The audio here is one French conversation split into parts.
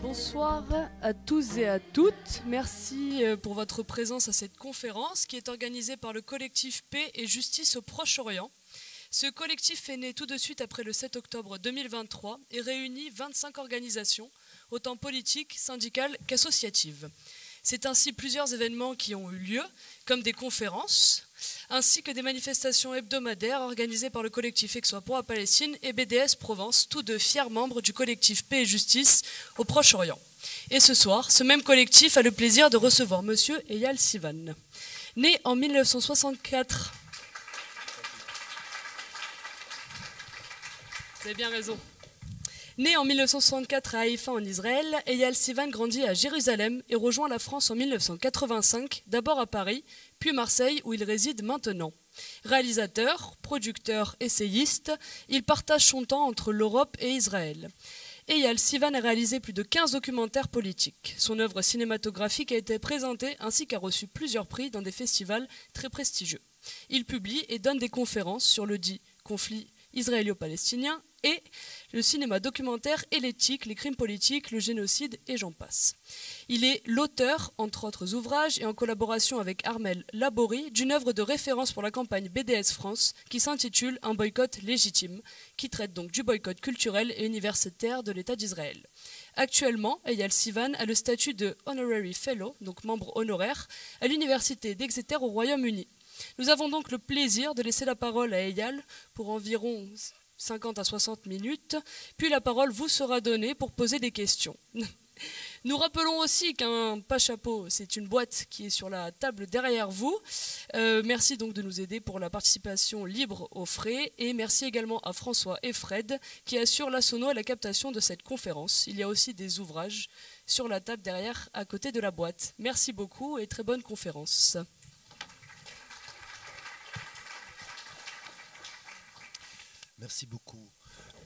Bonsoir à tous et à toutes. Merci pour votre présence à cette conférence qui est organisée par le collectif Paix et Justice au Proche-Orient. Ce collectif est né tout de suite après le 7 octobre 2023 et réunit 25 organisations, autant politiques, syndicales qu'associatives. C'est ainsi plusieurs événements qui ont eu lieu, comme des conférences, ainsi que des manifestations hebdomadaires organisées par le collectif Aixois pour la Palestine et BDS Provence, tous deux fiers membres du collectif Paix et Justice au Proche-Orient. Et ce soir, ce même collectif a le plaisir de recevoir Monsieur Eyal Sivan. Né en 1964... Vous avez bien raison. Né en 1964 à Haïfa en Israël, Eyal Sivan grandit à Jérusalem et rejoint la France en 1985, d'abord à Paris, puis Marseille où il réside maintenant. Réalisateur, producteur, essayiste, il partage son temps entre l'Europe et Israël. Eyal Sivan a réalisé plus de 15 documentaires politiques. Son œuvre cinématographique a été présentée ainsi qu'a reçu plusieurs prix dans des festivals très prestigieux. Il publie et donne des conférences sur le dit conflit israélo-palestinien et le cinéma documentaire et l'éthique, les crimes politiques, le génocide et j'en passe. Il est l'auteur, entre autres ouvrages, et en collaboration avec Armel Laborie, d'une œuvre de référence pour la campagne BDS France qui s'intitule « Un boycott légitime », qui traite donc du boycott culturel et universitaire de l'État d'Israël. Actuellement, Eyal Sivan a le statut de Honorary Fellow, donc membre honoraire, à l'Université d'Exeter au Royaume-Uni. Nous avons donc le plaisir de laisser la parole à Eyal pour environ 50 à 60 minutes, puis la parole vous sera donnée pour poser des questions. Nous rappelons aussi qu'un pas-chapeau, c'est une boîte qui est sur la table derrière vous. Merci donc de nous aider pour la participation libre aux frais et merci également à François et Fred qui assurent la sono et la captation de cette conférence. Il y a aussi des ouvrages sur la table derrière à côté de la boîte. Merci beaucoup et très bonne conférence. Merci beaucoup.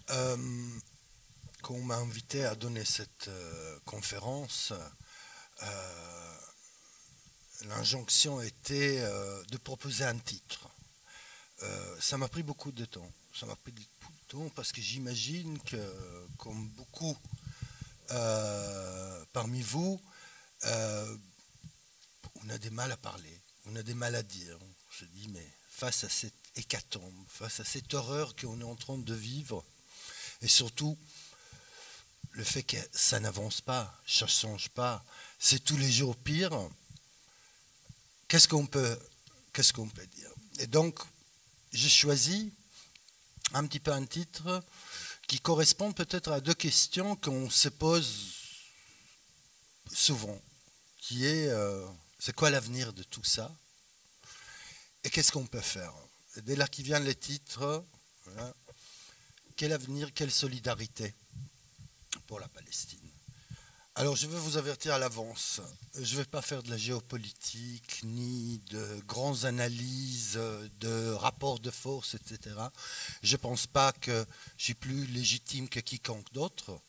Quand on m'a invité à donner cette conférence, l'injonction était de proposer un titre. Ça m'a pris beaucoup de temps. Ça m'a pris beaucoup de temps parce que j'imagine que, comme beaucoup parmi vous, on a des mal à parler, on a des mal à dire. On se dit, mais face à cette hécatombe, face à cette horreur qu'on est en train de vivre, et surtout le fait que ça n'avance pas, ça ne change pas, c'est tous les jours pire, qu'est-ce qu'on peut dire? Et donc, j'ai choisi un petit peu un titre qui correspond peut-être à deux questions qu'on se pose souvent, qui est c'est quoi l'avenir de tout ça? Et qu'est-ce qu'on peut faire? Et dès là qui viennent les titres, voilà. Quel avenir, quelle solidarité pour la Palestine? Alors je veux vous avertir à l'avance, je ne vais pas faire de la géopolitique, ni de grandes analyses, de rapports de force, etc. Je ne pense pas que je suis plus légitime que quiconque d'autre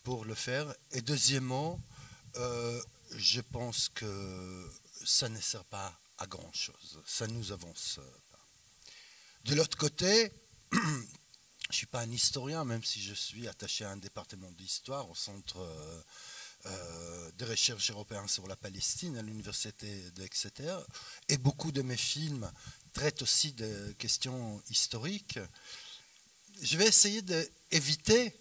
pour le faire. Et deuxièmement, je pense que ça ne sert pas à grand-chose, ça ne nous avance pas. De l'autre côté, je ne suis pas un historien, même si je suis attaché à un département d'histoire au centre de recherche européen sur la Palestine à l'université d'Exeter, et beaucoup de mes films traitent aussi de questions historiques. Je vais essayer d'éviter,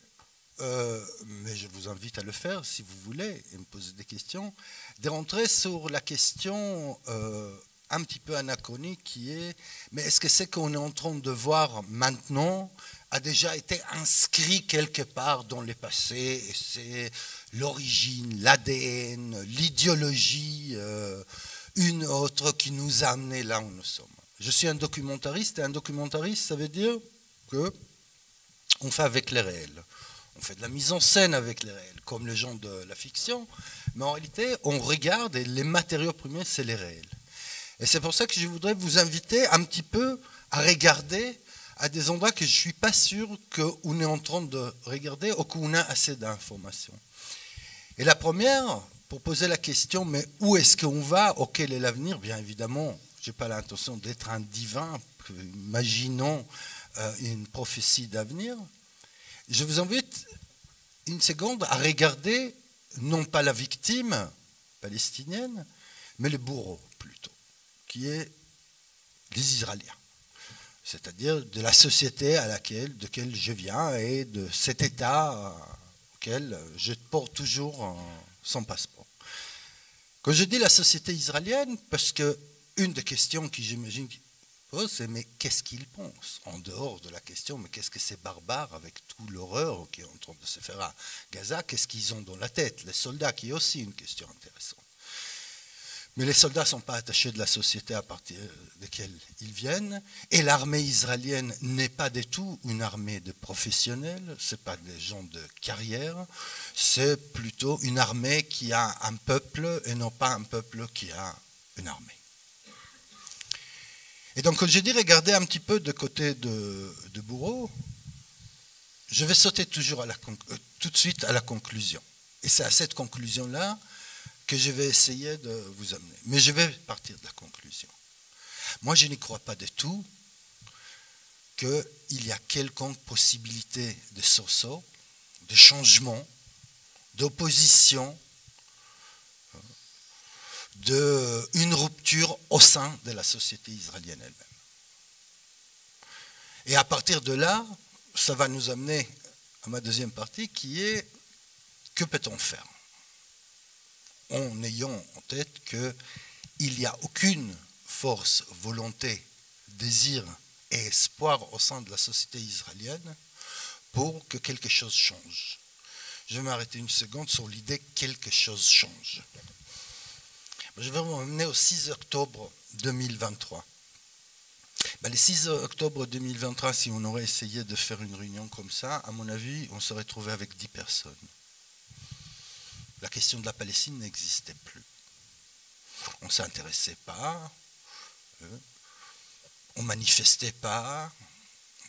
mais je vous invite à le faire si vous voulez, et me poser des questions, de rentrer sur la question un petit peu anachronique qui est, mais est-ce que ce qu'on est en train de voir maintenant a déjà été inscrit quelque part dans le passé, et c'est l'origine, l'ADN, l'idéologie, une autre qui nous a amenés là où nous sommes. Je suis un documentariste, et un documentariste, ça veut dire qu'on fait avec les réels. On fait de la mise en scène avec les réels, comme les gens de la fiction, mais en réalité, on regarde et les matériaux premiers, c'est les réels. Et c'est pour ça que je voudrais vous inviter un petit peu à regarder à des endroits que je ne suis pas sûr qu'on est en train de regarder ou qu'on a assez d'informations. Et la première, pour poser la question, mais où est-ce qu'on va, ou quel est l'avenir? Bien évidemment, je n'ai pas l'intention d'être un divin, imaginons une prophétie d'avenir, je vous invite une seconde à regarder non pas la victime palestinienne, mais le bourreau plutôt, qui est les Israéliens, c'est-à-dire de la société de laquelle je viens et de cet État auquel je porte toujours son passeport. Quand je dis la société israélienne, parce que une des questions qui j'imagine pose, c'est mais qu'est-ce qu'ils pensent en dehors de la question, mais qu'est-ce que ces barbares avec toute l'horreur qui est en train de se faire à Gaza, qu'est-ce qu'ils ont dans la tête, les soldats, qui est aussi une question intéressante. Mais les soldats ne sont pas attachés de la société à partir de laquelle ils viennent, et l'armée israélienne n'est pas du tout une armée de professionnels, ce n'est pas des gens de carrière, c'est plutôt une armée qui a un peuple et non pas un peuple qui a une armée. Et donc quand je dis regarder un petit peu de côté de bourreau, je vais sauter toujours tout de suite à la conclusion. Et c'est à cette conclusion-là que je vais essayer de vous amener. Mais je vais partir de la conclusion. Moi, je n'y crois pas du tout qu'il y a quelconque possibilité de sursaut, de changement, d'opposition, d'une rupture au sein de la société israélienne elle-même. Et à partir de là, ça va nous amener à ma deuxième partie qui est que peut-on faire ? En ayant en tête qu'il n'y a aucune force, volonté, désir et espoir au sein de la société israélienne pour que quelque chose change. Je vais m'arrêter une seconde sur l'idée que quelque chose change. Je vais vous emmener au 6 octobre 2023. Le 6 octobre 2023, si on aurait essayé de faire une réunion comme ça, à mon avis, on serait trouvé avec 10 personnes. La question de la Palestine n'existait plus. On ne s'intéressait pas, on ne manifestait pas,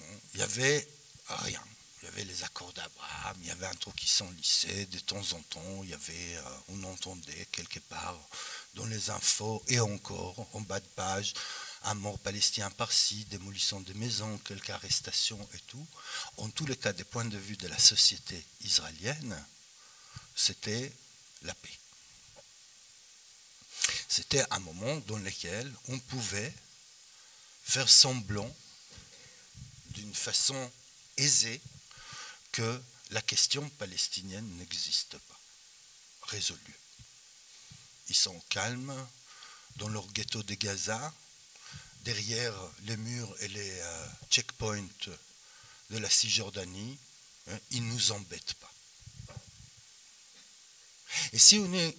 il n'y avait rien. Il y avait les accords d'Abraham, il y avait un truc qui s'enlissait de temps en temps, on entendait quelque part dans les infos, et encore, en bas de page, un mort palestinien par-ci, démolition de maisons, quelques arrestations et tout. En tous les cas, des points de vue de la société israélienne, c'était la paix. C'était un moment dans lequel on pouvait faire semblant, d'une façon aisée, que la question palestinienne n'existe pas, résolue. Ils sont calmes dans leur ghetto de Gaza, derrière les murs et les checkpoints de la Cisjordanie, ils ne nous embêtent pas. Et si on est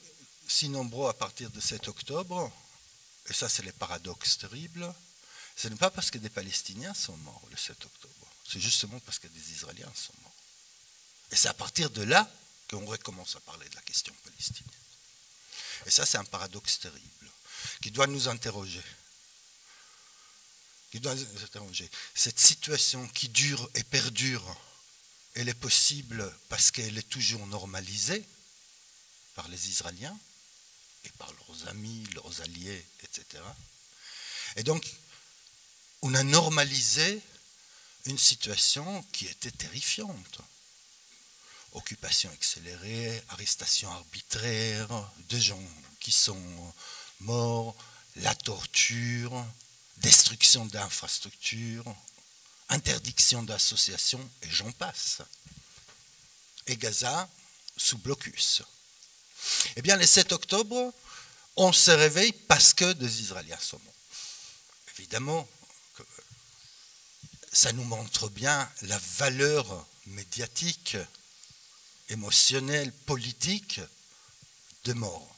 si nombreux à partir de 7 octobre, et ça c'est le paradoxe terrible, ce n'est pas parce que des Palestiniens sont morts le 7 octobre, c'est justement parce que des Israéliens sont morts. Et c'est à partir de là qu'on recommence à parler de la question palestinienne. Et ça c'est un paradoxe terrible, qui doit nous interroger. Cette situation qui dure et perdure, elle est possible parce qu'elle est toujours normalisée par les Israéliens et par leurs amis, leurs alliés, etc. Et donc, on a normalisé une situation qui était terrifiante. Occupation accélérée, arrestation arbitraire, de gens qui sont morts, la torture, destruction d'infrastructures, interdiction d'associations, et j'en passe. Et Gaza sous blocus. Eh bien, le 7 octobre, on se réveille parce que des Israéliens sont morts. Évidemment, ça nous montre bien la valeur médiatique, émotionnelle, politique de morts.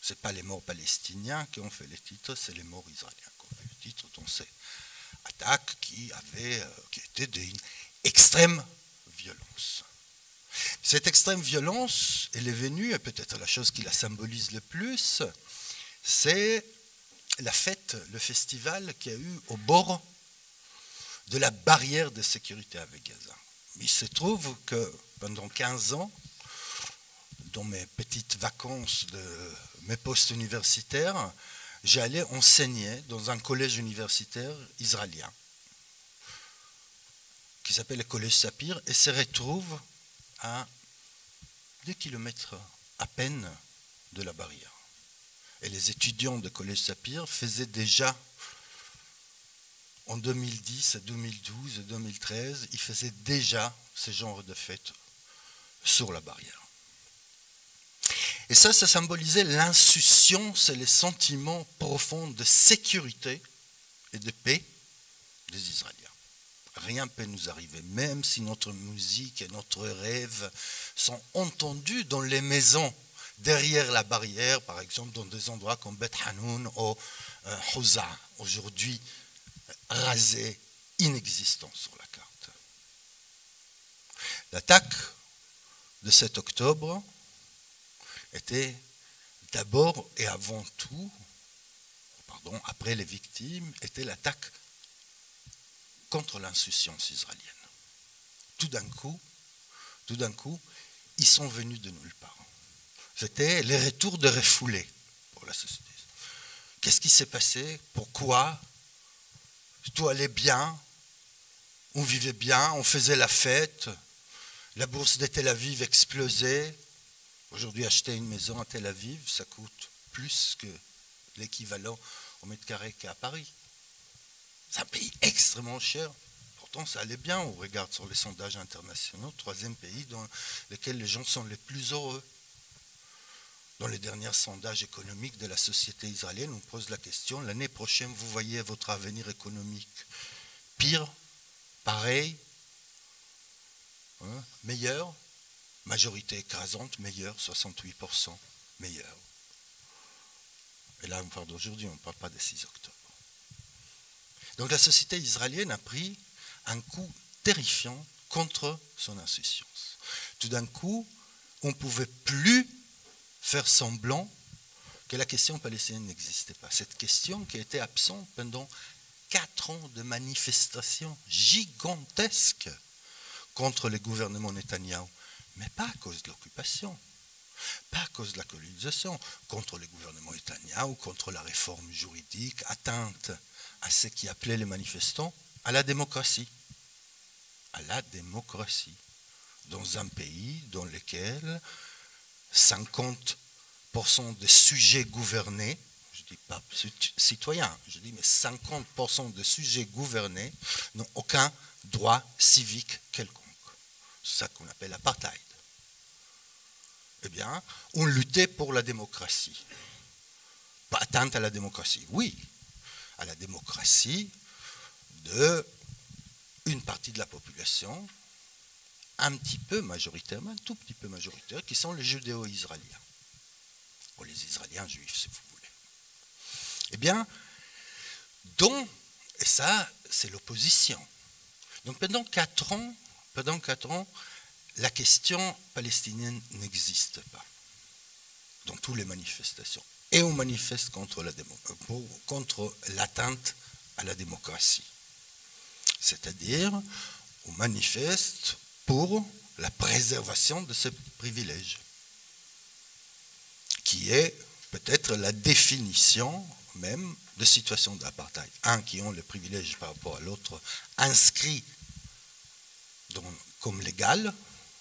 Ce n'est pas les morts palestiniens qui ont fait les titres, c'est les morts israéliens qui ont fait le titre dans ces attaques qui étaient d'une extrême violence. Cette extrême violence, elle est venue, et peut-être la chose qui la symbolise le plus, c'est la fête, le festival qu'il y a eu au bord de la barrière de sécurité avec Gaza. Il se trouve que pendant 15 ans, dans mes petites vacances de mes postes universitaires, j'allais enseigner dans un collège universitaire israélien. qui s'appelle le collège Sapir et se retrouve à 2 kilomètres à peine de la barrière. Et les étudiants de collège Sapir faisaient déjà, en 2010, 2012, 2013, ils faisaient déjà ce genre de fête sur la barrière. Et ça symbolisait l'insouciance et les sentiments profonds de sécurité et de paix des Israéliens. Rien ne peut nous arriver, même si notre musique et notre rêve sont entendus dans les maisons, derrière la barrière, par exemple dans des endroits comme Beth Hanoun ou Houza, aujourd'hui rasés, inexistants sur la carte. L'attaque de 7 octobre était d'abord et avant tout, après les victimes, était l'attaque contre l'insouciance israélienne. Tout d'un coup, ils sont venus de nulle part. C'était les retours de refoulés pour la société. Qu'est-ce qui s'est passé? Pourquoi? Tout allait bien, on vivait bien, on faisait la fête, la bourse de Tel Aviv explosait. Aujourd'hui, acheter une maison à Tel Aviv, ça coûte plus que l'équivalent au mètre carré qu'à Paris. C'est un pays extrêmement cher. Pourtant, ça allait bien. On regarde sur les sondages internationaux, 3e pays dans lequel les gens sont les plus heureux. Dans les derniers sondages économiques de la société israélienne, on pose la question, l'année prochaine, vous voyez votre avenir économique pire, pareil, meilleur, majorité écrasante, meilleur, 68%, meilleur. Et là, on parle d'aujourd'hui, on ne parle pas des 6 octobre. Donc la société israélienne a pris un coup terrifiant contre son insouciance. Tout d'un coup, on ne pouvait plus faire semblant que la question palestinienne n'existait pas. Cette question qui a été absente pendant 4 ans de manifestations gigantesques contre le gouvernement Netanyahou, mais pas à cause de l'occupation, pas à cause de la colonisation, contre le gouvernement Netanyahou, contre la réforme juridique, atteinte à ce qui appelait les manifestants à la démocratie. À la démocratie. Dans un pays dans lequel 50% des sujets gouvernés, je ne dis pas citoyens, je dis mais 50% des sujets gouvernés n'ont aucun droit civique quelconque. C'est ça qu'on appelle l'apartheid. Eh bien, on luttait pour la démocratie. Pas atteinte à la démocratie, oui, à la démocratie d'une partie de la population, un petit peu majoritairement, un tout petit peu majoritaire, qui sont les judéo-israéliens, ou les Israéliens juifs, si vous voulez. Eh bien, et ça, c'est l'opposition. Donc pendant 4 ans, la question palestinienne n'existe pas dans toutes les manifestations. Et on manifeste contre l'atteinte à la démocratie. C'est-à-dire, on manifeste pour la préservation de ce privilège, qui est peut-être la définition même de situation d'apartheid. Un qui ont le privilège par rapport à l'autre inscrit comme légal,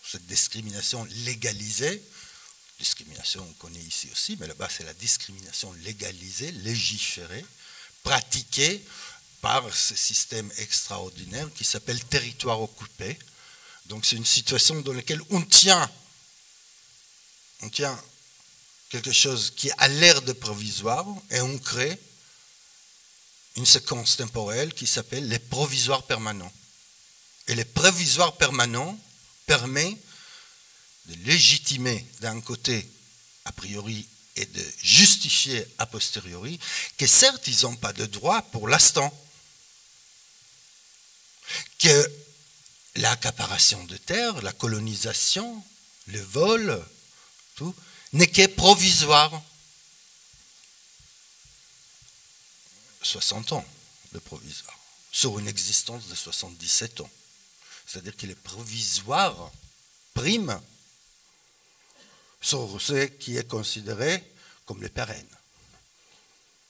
cette discrimination légalisée. Discrimination, on connaît ici aussi, mais là-bas, c'est la discrimination légalisée, légiférée, pratiquée par ce système extraordinaire qui s'appelle territoire occupé. Donc, c'est une situation dans laquelle on tient quelque chose qui a l'air de provisoire et on crée une séquence temporelle qui s'appelle les provisoires permanents. Et les provisoires permanents permettent de légitimer d'un côté, a priori, et de justifier a posteriori, que certes, ils n'ont pas de droit pour l'instant, que l'accaparation de terre, la colonisation, le vol, tout, n'est que provisoire. 60 ans de provisoire, sur une existence de 77 ans. C'est-à-dire que les provisoires priment sur ce qui est considéré comme les pérennes,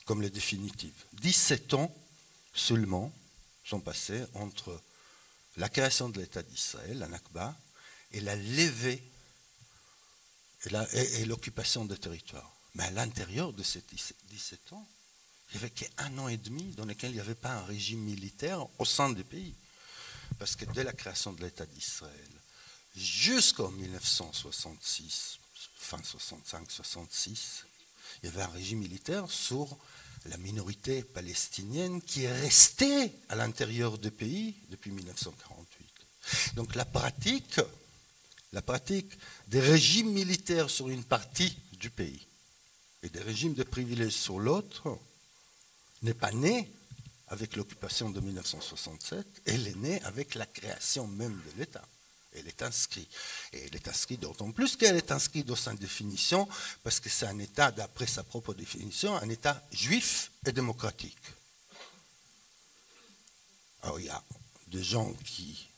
comme les définitives. 17 ans seulement sont passés entre la création de l'État d'Israël, la Nakba, et la levée et l'occupation des territoires. Mais à l'intérieur de ces 17 ans, il n'y avait qu'1 an et demi dans lequel il n'y avait pas un régime militaire au sein du pays. Parce que dès la création de l'État d'Israël, jusqu'en 1966, fin 65-66, il y avait un régime militaire sur la minorité palestinienne qui est restée à l'intérieur du pays depuis 1948. Donc la pratique des régimes militaires sur une partie du pays et des régimes de privilèges sur l'autre n'est pas née avec l'occupation de 1967, elle est née avec la création même de l'État. Elle est inscrite. Et elle est inscrite d'autant plus qu'elle est inscrite dans sa définition, parce que c'est un État, d'après sa propre définition, un État juif et démocratique. Alors il y a des gens qui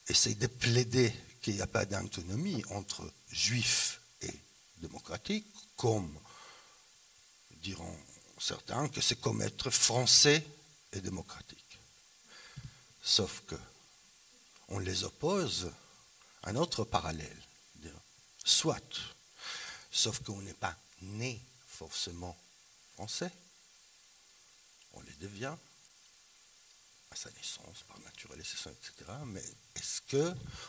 essayent de plaider qu'il n'y a pas d'autonomie entre juifs et démocratique, comme diront certains que c'est comme être français et démocratique. Sauf que on les oppose à un autre parallèle. Soit, sauf qu'on n'est pas né forcément français, on les devient à sa naissance, par naturalisation, etc. Mais est-ce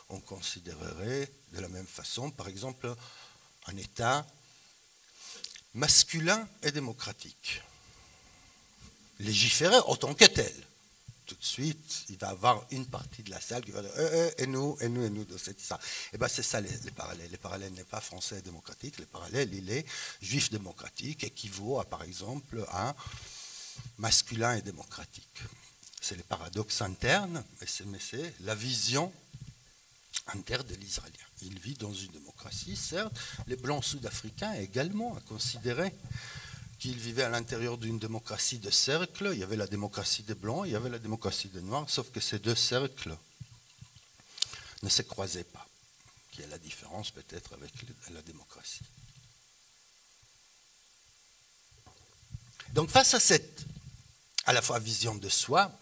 qu'on considérerait de la même façon, par exemple, un État masculin et démocratique, légiférer autant que tel? Tout de suite, il va y avoir une partie de la salle qui va dire et nous, c'est ça. Et bien c'est ça les parallèles. Les parallèles n'est pas français et démocratique, les parallèles, il est juif démocratique, équivaut à, par exemple, à masculin et démocratique. C'est les paradoxes internes, mais c'est la vision interne de l'Israélien. Il vit dans une démocratie, certes, les blancs sud-africains également à considérer qu'il vivait à l'intérieur d'une démocratie de cercle. Il y avait la démocratie des Blancs, il y avait la démocratie des Noirs, sauf que ces deux cercles ne se croisaient pas. Il y a la différence peut-être avec la démocratie. Donc face à cette, à la fois vision de soi,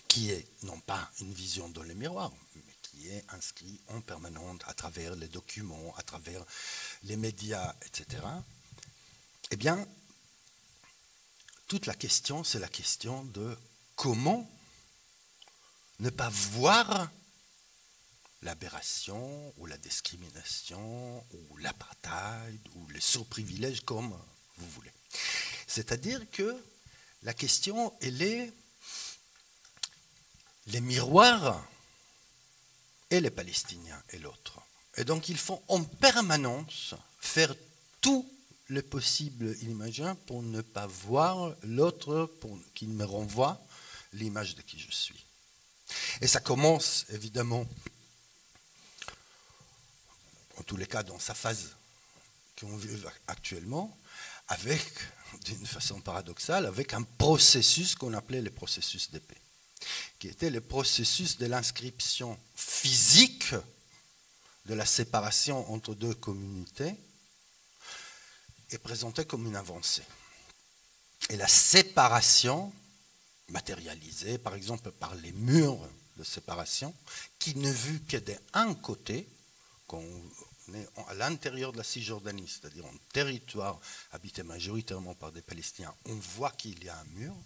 qui est non pas une vision dans le miroir, mais qui est inscrite en permanence à travers les documents, à travers les médias, etc., eh bien, toute la question, c'est la question de comment ne pas voir l'aberration ou la discrimination ou l'apartheid ou les surprivilèges comme vous voulez. C'est-à-dire que la question, elle est les miroirs et les Palestiniens et l'autre. Et donc il faut en permanence faire tout le possible et l'imaginaire pour ne pas voir l'autre qui me renvoie l'image de qui je suis. Et ça commence évidemment, en tous les cas dans sa phase qu'on vit actuellement, avec, d'une façon paradoxale, avec un processus qu'on appelait le processus de paix, qui était le processus de l'inscription physique de la séparation entre deux communautés, est présentée comme une avancée. Et la séparation, matérialisée par exemple par les murs de séparation, qui ne vue que d'un côté, quand on est à l'intérieur de la Cisjordanie, c'est-à-dire en territoire habité majoritairement par des Palestiniens, on voit qu'il y a un mur.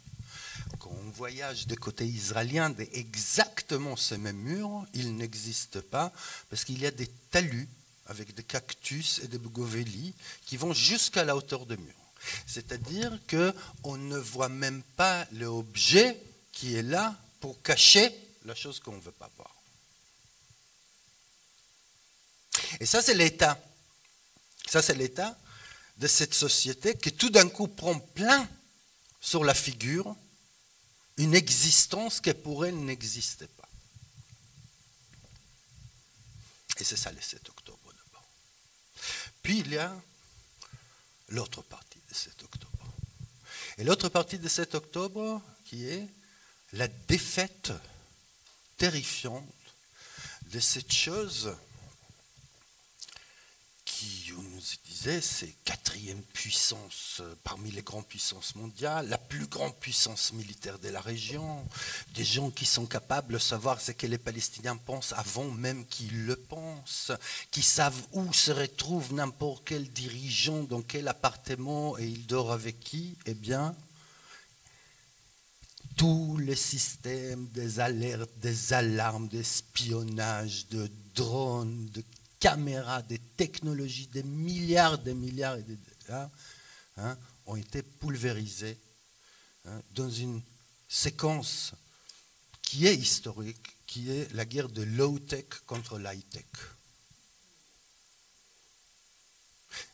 Quand on voyage du côté israélien, exactement ce même mur, il n'existe pas, parce qu'il y a des talus avec des cactus et des bougainvilliers qui vont jusqu'à la hauteur du mur. C'est-à-dire qu'on ne voit même pas l'objet qui est là pour cacher la chose qu'on ne veut pas voir. Et ça, c'est l'état. Ça, c'est l'état de cette société qui tout d'un coup prend plein sur la figure une existence qui pour elle n'existait pas. Et c'est ça le 7 octobre. Puis il y a l'autre partie de 7 octobre. Et l'autre partie de 7 octobre qui est la défaite terrifiante de cette chose qui nous disait, c'est quatrième puissance parmi les grandes puissances mondiales, la plus grande puissance militaire de la région, des gens qui sont capables de savoir ce que les Palestiniens pensent avant même qu'ils le pensent, qui savent où se retrouve n'importe quel dirigeant, dans quel appartement et il dort avec qui. Eh bien, tous les systèmes des alertes, des alarmes, d'espionnage, de drones, de caméras, des technologies, des milliards ont été pulvérisés dans une séquence qui est historique, qui est la guerre de low-tech contre l'high-tech.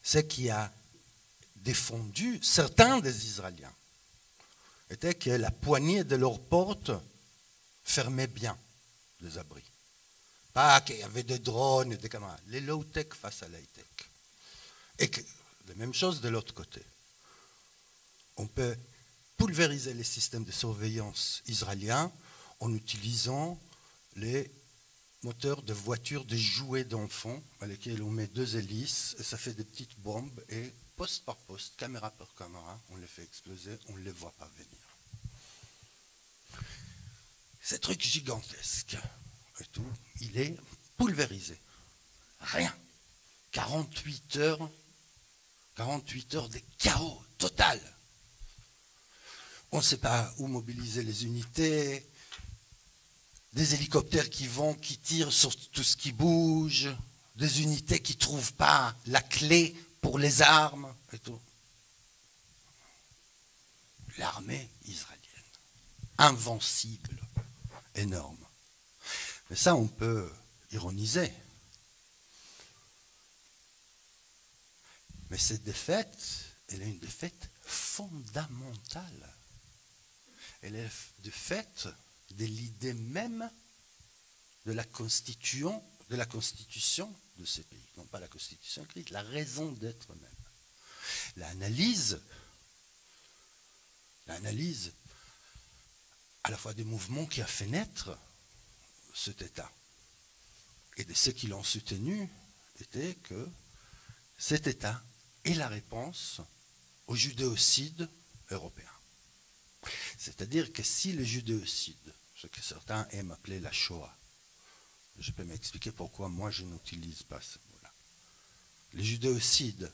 Ce qui a défendu certains des Israéliens était que la poignée de leurs portes fermait bien les abris. Pas qu'il y avait des drones et des caméras. Les low-tech face à l'high-tech. Et que, la même chose de l'autre côté. On peut pulvériser les systèmes de surveillance israéliens en utilisant les moteurs de voitures de jouets d'enfants à lesquels on met 2 hélices et ça fait des petites bombes et poste par poste, caméra par caméra, on les fait exploser, on ne les voit pas venir. Ces trucs gigantesques et tout, il est pulvérisé. Rien. 48 heures de chaos total. On ne sait pas où mobiliser les unités, des hélicoptères qui vont, qui tirent sur tout ce qui bouge, des unités qui ne trouvent pas la clé pour les armes et tout. L'armée israélienne, invincible, énorme. Mais ça, on peut ironiser. Mais cette défaite, elle est une défaite fondamentale. Elle est de fait de l'idée même de la constitution de ces pays. Non pas la constitution écrite, la raison d'être même. L'analyse à la fois des mouvements qui a fait naître cet État et de ceux qui l'ont soutenu était que cet État est la réponse au judéocide européen. C'est-à-dire que si le judéocide, ce que certains aiment appeler la Shoah, je peux m'expliquer pourquoi moi je n'utilise pas ce mot-là. Le judéocide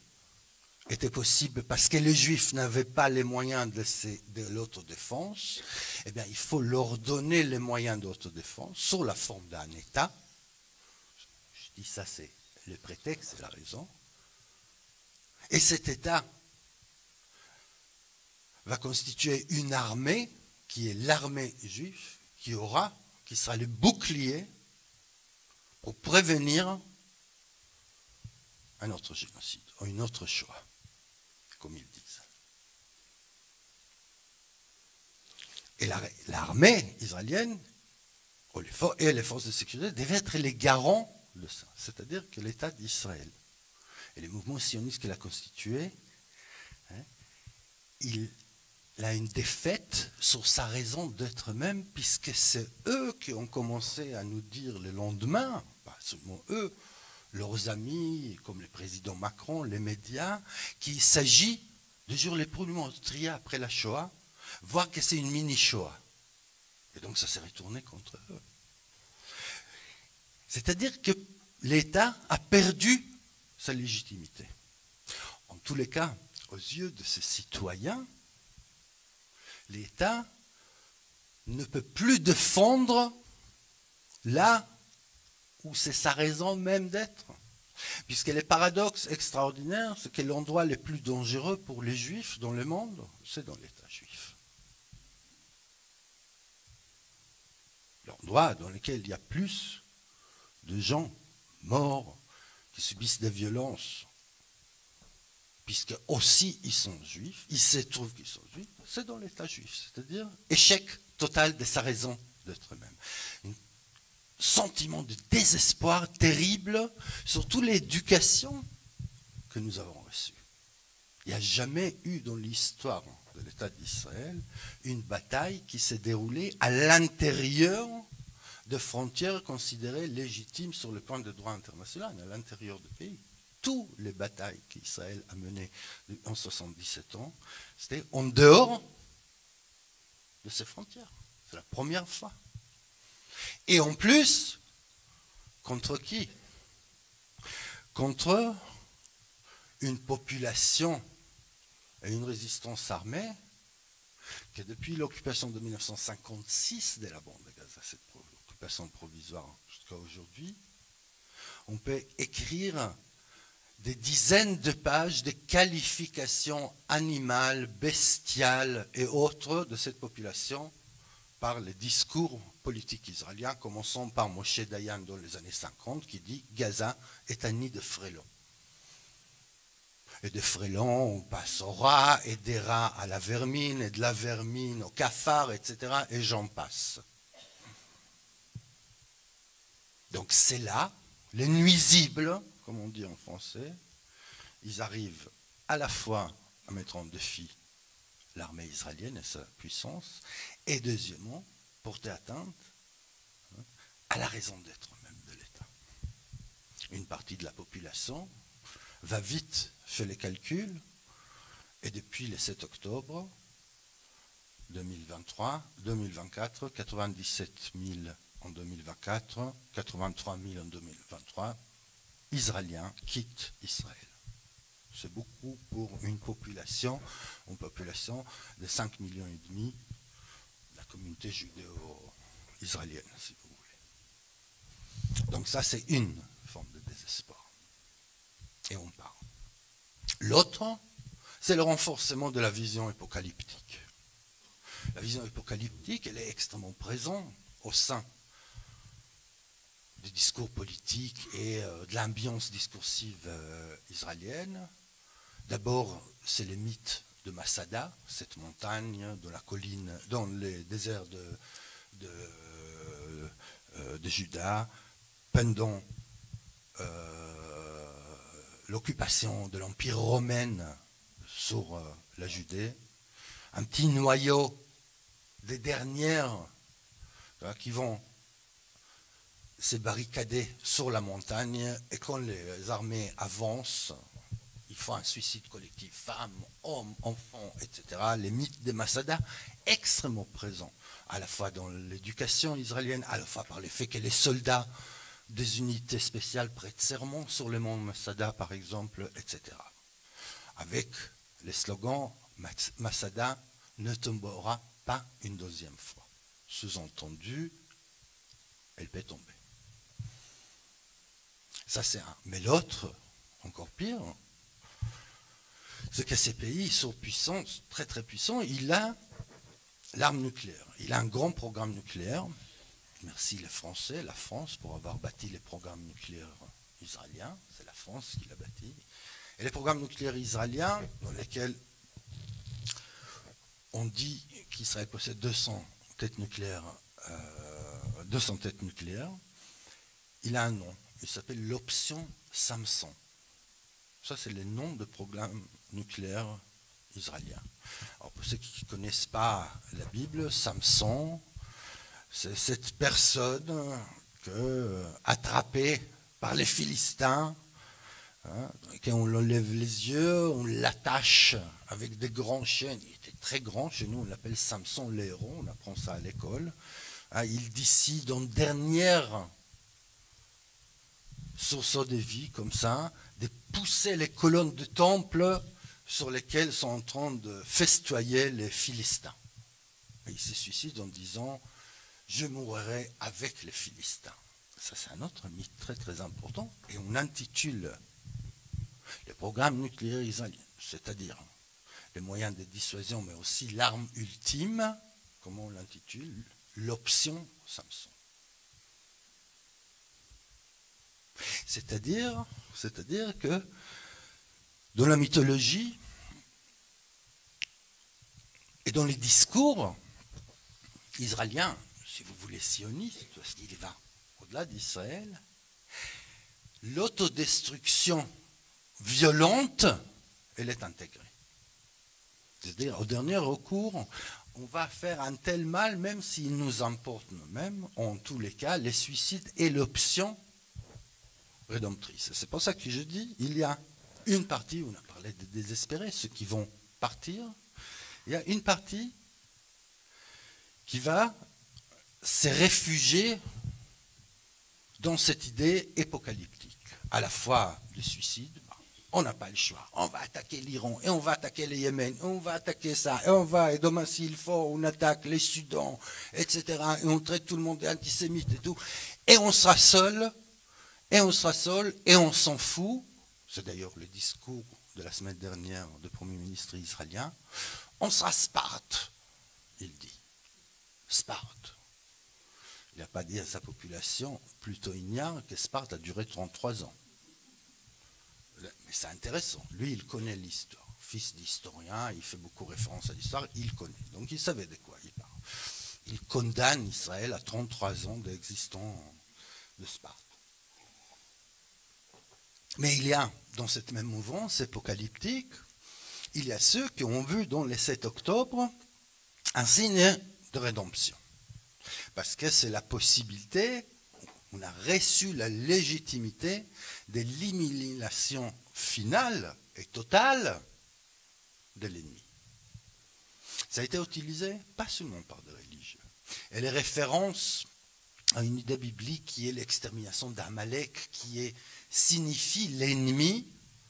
était possible parce que les Juifs n'avaient pas les moyens de l'autodéfense, eh bien il faut leur donner les moyens d'autodéfense sous la forme d'un État. Je dis ça, c'est le prétexte, c'est la raison. Et cet État va constituer une armée qui est l'armée juive, qui sera le bouclier pour prévenir un autre génocide, ou une autre Shoah, comme ils disent. Et l'armée israélienne et les forces de sécurité devaient être les garants de ça, c'est-à-dire que l'État d'Israël et les mouvements sionistes qu'il a constitués, il a une défaite sur sa raison d'être même, puisque c'est eux qui ont commencé à nous dire le lendemain, pas seulement eux, leurs amis, comme le président Macron, les médias, qu'il s'agit de jours les plus meurtriers après la Shoah, voir que c'est une mini-Shoah. Et donc ça s'est retourné contre eux. C'est-à-dire que l'État a perdu sa légitimité. En tous les cas, aux yeux de ses citoyens, l'État ne peut plus défendre là où c'est sa raison même d'être. Puisque les paradoxes extraordinaires, c'est que l'endroit le plus dangereux pour les Juifs dans le monde, c'est dans l'État juif. L'endroit dans lequel il y a plus de gens morts qui subissent des violences, puisque aussi ils sont juifs, il se trouve qu'ils sont juifs, c'est dans l'État juif, c'est-à-dire échec total de sa raison d'être même. Un sentiment de désespoir terrible, surtout l'éducation que nous avons reçue. Il n'y a jamais eu dans l'histoire de l'État d'Israël une bataille qui s'est déroulée à l'intérieur de frontières considérées légitimes sur le plan du droit international, à l'intérieur du pays. toutes les batailles qu'Israël a menées en 77 ans, c'était en dehors de ses frontières. C'est la première fois. Et en plus, contre qui? Contre une population et une résistance armée qui, depuis l'occupation de 1956 de la bande de Gaza, cette occupation provisoire jusqu'à aujourd'hui, on peut écrire des dizaines de pages de qualifications animales, bestiales et autres de cette population par les discours politiques israéliens, commençant par Moshe Dayan dans les années 50, qui dit « Gaza est un nid de frelons ». Et de frelons, on passe au rat, et des rats à la vermine, et de la vermine au cafard, etc. Et j'en passe. Donc c'est là, les nuisibles, comme on dit en français, ils arrivent à la fois à mettre en défi l'armée israélienne et sa puissance, et deuxièmement, porter atteinte à la raison d'être même de l'État. Une partie de la population va vite faire les calculs, et depuis le 7 octobre 2023, 2024, 97 000 en 2024, 83 000 en 2023, Israéliens quittent Israël. C'est beaucoup pour une population de 5,5 millions de la communauté judéo-israélienne, si vous voulez. Donc ça, c'est une forme de désespoir. Et on parle. L'autre, c'est le renforcement de la vision apocalyptique. La vision apocalyptique, elle est extrêmement présente au sein du discours politique et de l'ambiance discursive israélienne. D'abord, c'est le mythe de Masada, cette montagne dans la colline, dans les déserts de Juda, pendant l'occupation de l'Empire romain sur la Judée, un petit noyau des dernières qui vont se barricader sur la montagne, et quand les armées avancent, il faut un suicide collectif, femmes, hommes, enfants, etc. Les mythes de Masada, extrêmement présents, à la fois dans l'éducation israélienne, à la fois par le fait que les soldats des unités spéciales prêtent serment sur le mont Masada, par exemple, etc. Avec les slogans « Masada ne tombera pas une deuxième fois ». Sous-entendu, elle peut tomber. Ça, c'est un. Mais l'autre, encore pire, c'est que ces pays sont puissants, très très puissants. Il a l'arme nucléaire. Il a un grand programme nucléaire. Merci les Français, la France, pour avoir bâti les programmes nucléaires israéliens. C'est la France qui l'a bâti. Et les programmes nucléaires israéliens, dans lesquels on dit qu'Israël possède 200 têtes nucléaires, il a un nom. Il s'appelle l'option Samson. Ça, c'est le nom de programme nucléaire israélien. Alors, pour ceux qui ne connaissent pas la Bible, Samson, c'est cette personne attrapée par les Philistins, quand on enlève les yeux, on l'attache avec des grands chaînes. Il était très grand, chez nous on l'appelle Samson le héros, on apprend ça à l'école. Il décide en dernière sursaut de vie, comme ça, de pousser les colonnes de temple sur lesquelles sont en train de festoyer les Philistins. Et il se suicide en disant « Je mourrai avec les Philistins ». Ça, c'est un autre mythe très très important. Et on intitule les programmes nucléaires israéliens, c'est-à-dire les moyens de dissuasion, mais aussi l'arme ultime, comment on l'intitule, l'option Samson. C'est-à-dire que dans la mythologie et dans les discours israéliens, si vous voulez sionistes, parce qu'il va au-delà d'Israël, l'autodestruction violente, elle est intégrée. C'est-à-dire, au dernier recours, on va faire un tel mal, même s'il nous importe nous-mêmes, en tous les cas, les suicides est l'option rédemptrice. C'est pour ça que je dis, il y a une partie, on a parlé des désespérés, ceux qui vont partir, il y a une partie qui va se réfugier dans cette idée apocalyptique, à la fois le suicide, on n'a pas le choix, on va attaquer l'Iran, et on va attaquer le Yémen, et on va attaquer ça, et demain s'il faut, on attaque les Sudans, etc., et on traite tout le monde d'antisémite et tout, et on sera seul, et on s'en fout, c'est d'ailleurs le discours de la semaine dernière du Premier ministre israélien, on sera Sparte, il dit, Sparte. Il n'a pas dit à sa population, plutôt ignare, que Sparte a duré 33 ans. Mais c'est intéressant. Lui, il connaît l'histoire. Fils d'historien, il fait beaucoup référence à l'histoire, il connaît. Donc il savait de quoi il parle. Il condamne Israël à 33 ans d'existence de Sparte. Mais il y a, dans cette même mouvance apocalyptique, il y a ceux qui ont vu dans les 7 octobre un signe de rédemption. Parce que c'est la possibilité, on a reçu la légitimité de l'élimination finale et totale de l'ennemi. Ça a été utilisé pas seulement par des religieux. Et les références à une idée biblique qui est l'extermination d'Amalek, qui signifie l'ennemi,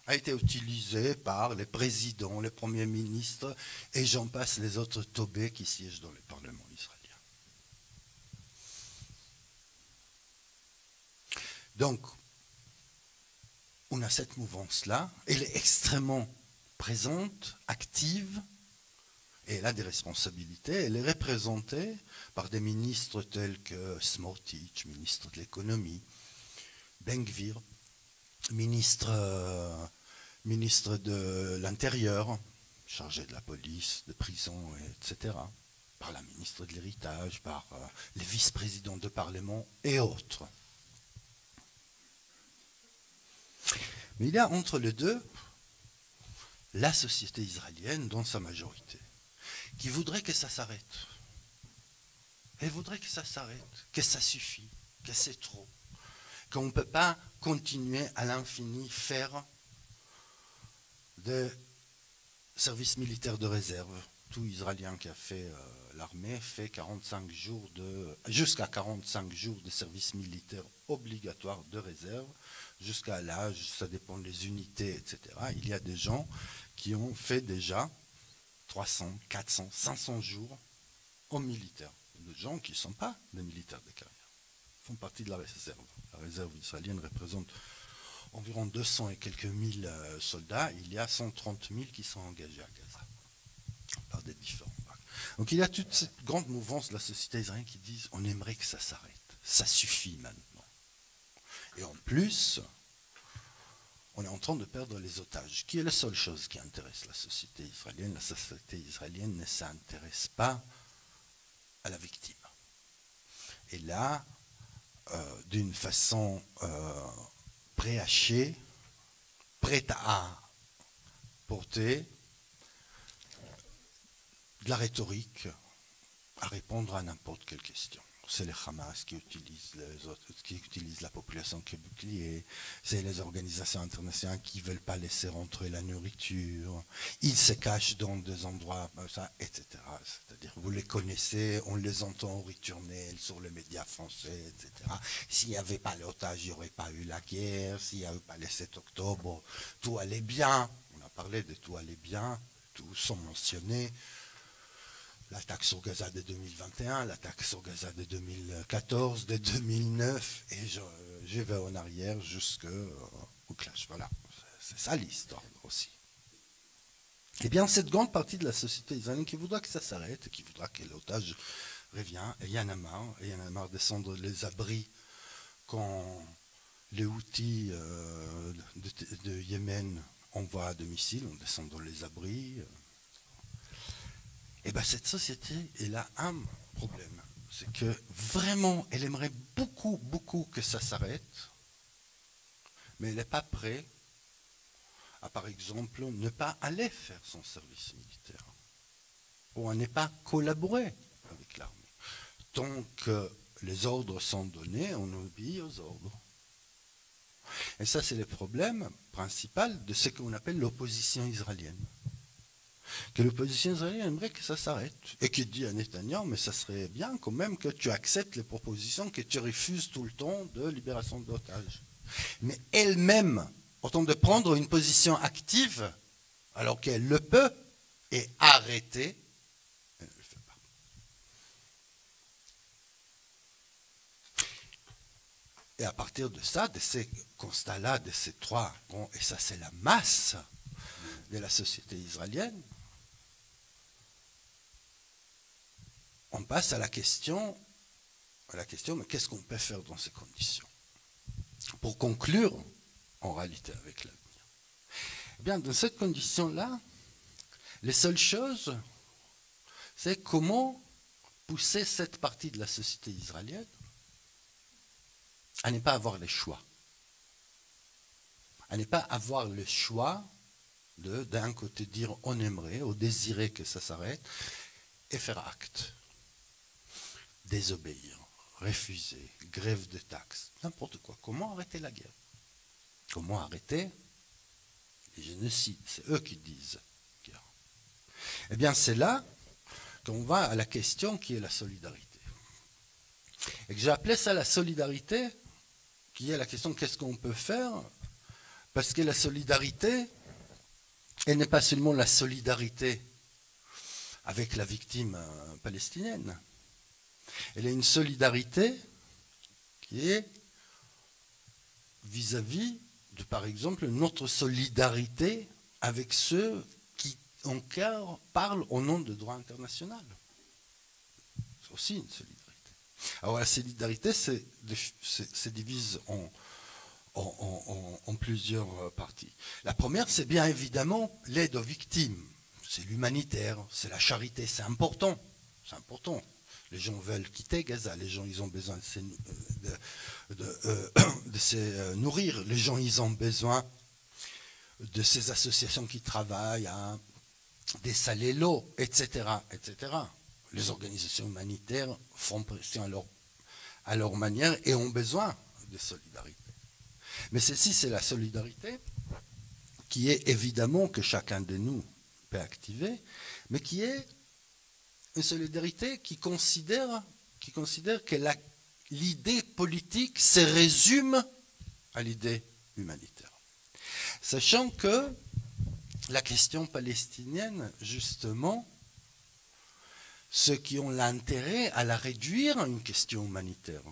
a été utilisée par les présidents, les premiers ministres, et j'en passe les autres tobés qui siègent dans le Parlement israélien. Donc, on a cette mouvance-là, elle est extrêmement présente, active, et elle a des responsabilités. Elle est représentée par des ministres tels que Smotrich, ministre de l'économie, Ben-Gvir, ministre de l'Intérieur, chargé de la police, de prison, etc., par la ministre de l'Héritage, par les vice-présidents de Parlement et autres. Mais il y a entre les deux la société israélienne dans sa majorité, qui voudrait que ça s'arrête. Elle voudrait que ça s'arrête, que ça suffit, que c'est trop, qu'on ne peut pas continuer à l'infini faire des services militaires de réserve. Tout Israélien qui a fait l'armée fait 45 jours jusqu'à 45 jours de service militaire obligatoire de réserve, jusqu'à l'âge, ça dépend des unités, etc. Il y a des gens qui ont fait déjà 300, 400, 500 jours en militaire. Des gens qui ne sont pas des militaires de carrière, font partie de la réserve. La réserve israélienne représente environ 200 et quelques mille soldats. Il y a 130 000 qui sont engagés à Gaza, par des différents vagues. Donc il y a toute cette grande mouvance de la société israélienne qui disent on aimerait que ça s'arrête. Ça suffit maintenant. Et en plus, on est en train de perdre les otages, qui est la seule chose qui intéresse la société israélienne. La société israélienne ne s'intéresse pas à la victime. Et là, d'une façon préhachée, prête à porter de la rhétorique, à répondre à n'importe quelle question. C'est le Hamas qui utilise la population comme bouclier, c'est les organisations internationales qui ne veulent pas laisser rentrer la nourriture, ils se cachent dans des endroits, ça, etc. C'est-à-dire, vous les connaissez, on les entend au rituurnel sur les médias français, etc. S'il n'y avait pas l'otage, il n'y aurait pas eu la guerre, s'il n'y avait pas le 7 octobre, tout allait bien. On a parlé de tout allait bien, tout sont mentionnés. L'attaque sur Gaza de 2021, l'attaque sur Gaza de 2014, de 2009, et je vais en arrière jusqu'au clash. Voilà, c'est ça l'histoire aussi. Eh bien, cette grande partie de la société israélienne qui voudra que ça s'arrête, qui voudra que l'otage revienne, et il y en a marre de descendre les abris quand les Houthis de Yémen envoient des missiles, on descend dans les abris. Et bien cette société, elle a un problème, c'est que vraiment, elle aimerait beaucoup, beaucoup que ça s'arrête, mais elle n'est pas prête à, par exemple, ne pas aller faire son service militaire, ou à ne pas collaborer avec l'armée. Tant que les ordres sont donnés, on obéit aux ordres. Et ça, c'est le problème principal de ce qu'on appelle l'opposition israélienne. Que l'opposition israélienne aimerait que ça s'arrête. Et qui dit à Netanyahou, mais ça serait bien quand même que tu acceptes les propositions, que tu refuses tout le temps de libération d'otages. Mais elle-même, autant de prendre une position active, alors qu'elle le peut, et arrêter, elle ne le fait pas. Et à partir de ça, de ces constats-là, de ces trois, et ça c'est la masse de la société israélienne, on passe à la question, mais qu'est-ce qu'on peut faire dans ces conditions? Pour conclure, en réalité, avec l'avenir. Eh bien, dans cette condition-là, les seules choses, c'est comment pousser cette partie de la société israélienne à ne pas avoir les choix. À ne pas avoir le choix de, d'un côté, dire on aimerait, ou désirer que ça s'arrête, et faire acte. Désobéir, refuser, grève de taxes, n'importe quoi. Comment arrêter la guerre? Comment arrêter les génocides? C'est eux qui disent guerre. Eh bien, c'est là qu'on va à la question qui est la solidarité. Et que j'ai appelé ça la solidarité, qui est la question qu'est-ce qu'on peut faire? Parce que la solidarité, elle n'est pas seulement la solidarité avec la victime palestinienne. Elle est une solidarité qui est vis-à-vis de, par exemple, notre solidarité avec ceux qui encore parlent au nom du droit international. C'est aussi une solidarité. Alors la solidarité se divise en plusieurs parties. La première, c'est bien évidemment l'aide aux victimes. C'est l'humanitaire, c'est la charité, c'est important. C'est important. Les gens veulent quitter Gaza, les gens ils ont besoin de se nourrir, les gens ils ont besoin de ces associations qui travaillent à dessaler l'eau, etc., etc. Les organisations humanitaires font pression à leur manière et ont besoin de solidarité. Mais ceci, c'est la solidarité qui est évidemment que chacun de nous peut activer, mais qui est une solidarité qui considère que l'idée politique se résume à l'idée humanitaire. Sachant que la question palestinienne, justement, ceux qui ont l'intérêt à la réduire à une question humanitaire,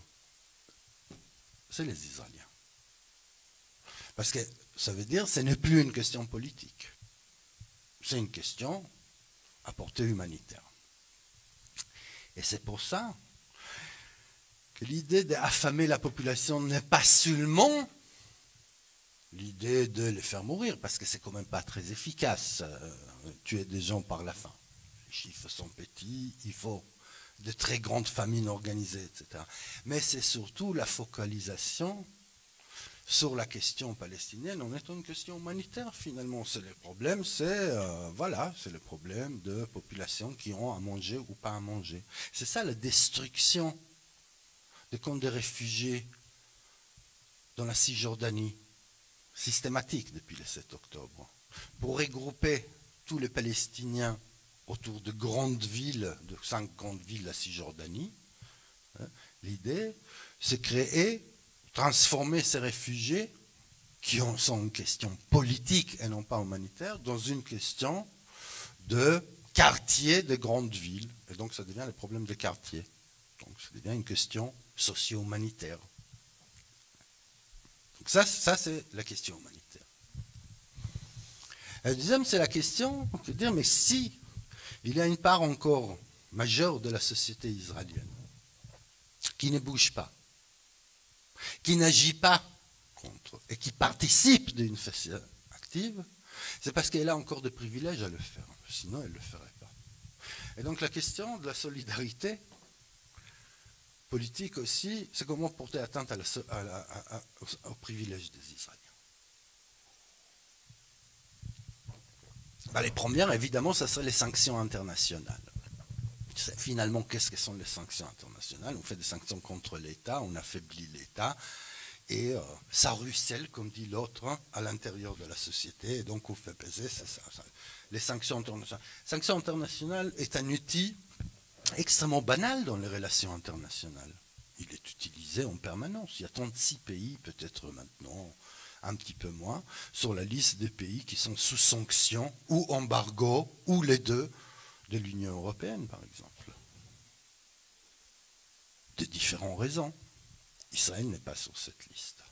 c'est les Israéliens. Parce que ça veut dire que ce n'est plus une question politique. C'est une question à portée humanitaire. Et c'est pour ça que l'idée d'affamer la population n'est pas seulement l'idée de les faire mourir, parce que c'est quand même pas très efficace, tuer des gens par la faim. Les chiffres sont petits, il faut de très grandes famines organisées, etc. Mais c'est surtout la focalisation sur la question palestinienne en étant une question humanitaire, finalement. C'est le problème, c'est le problème de populations qui ont à manger ou pas à manger. C'est ça la destruction des camps de réfugiés dans la Cisjordanie, systématique depuis le 7 octobre, pour regrouper tous les Palestiniens autour de grandes villes, de 5 grandes villes de la Cisjordanie. L'idée, c'est créer, transformer ces réfugiés, qui sont une question politique et non pas humanitaire, dans une question de quartier de grandes villes. Et donc ça devient le problème des quartiers. Donc ça devient une question socio-humanitaire. Donc ça c'est la question humanitaire. La deuxième, c'est la question de dire, mais si il y a une part encore majeure de la société israélienne qui ne bouge pas, qui n'agit pas contre et qui participe d'une façon active, c'est parce qu'elle a encore des privilèges à le faire. Sinon, elle ne le ferait pas. Et donc la question de la solidarité politique aussi, c'est comment porter atteinte aux privilèges des Israéliens. Les premières, évidemment, ça serait les sanctions internationales. Finalement, qu'est-ce que sont les sanctions internationales? On fait des sanctions contre l'État, on affaiblit l'État, et ça ruisselle, comme dit l'autre, hein, à l'intérieur de la société, et donc on fait peser, c'est ça, les sanctions internationales. Sanctions internationales est un outil extrêmement banal dans les relations internationales. Il est utilisé en permanence. Il y a 36 pays, peut-être maintenant un petit peu moins, sur la liste des pays qui sont sous sanctions ou embargo, ou les deux, de l'Union européenne, par exemple. De différentes raisons. Israël n'est pas sur cette liste.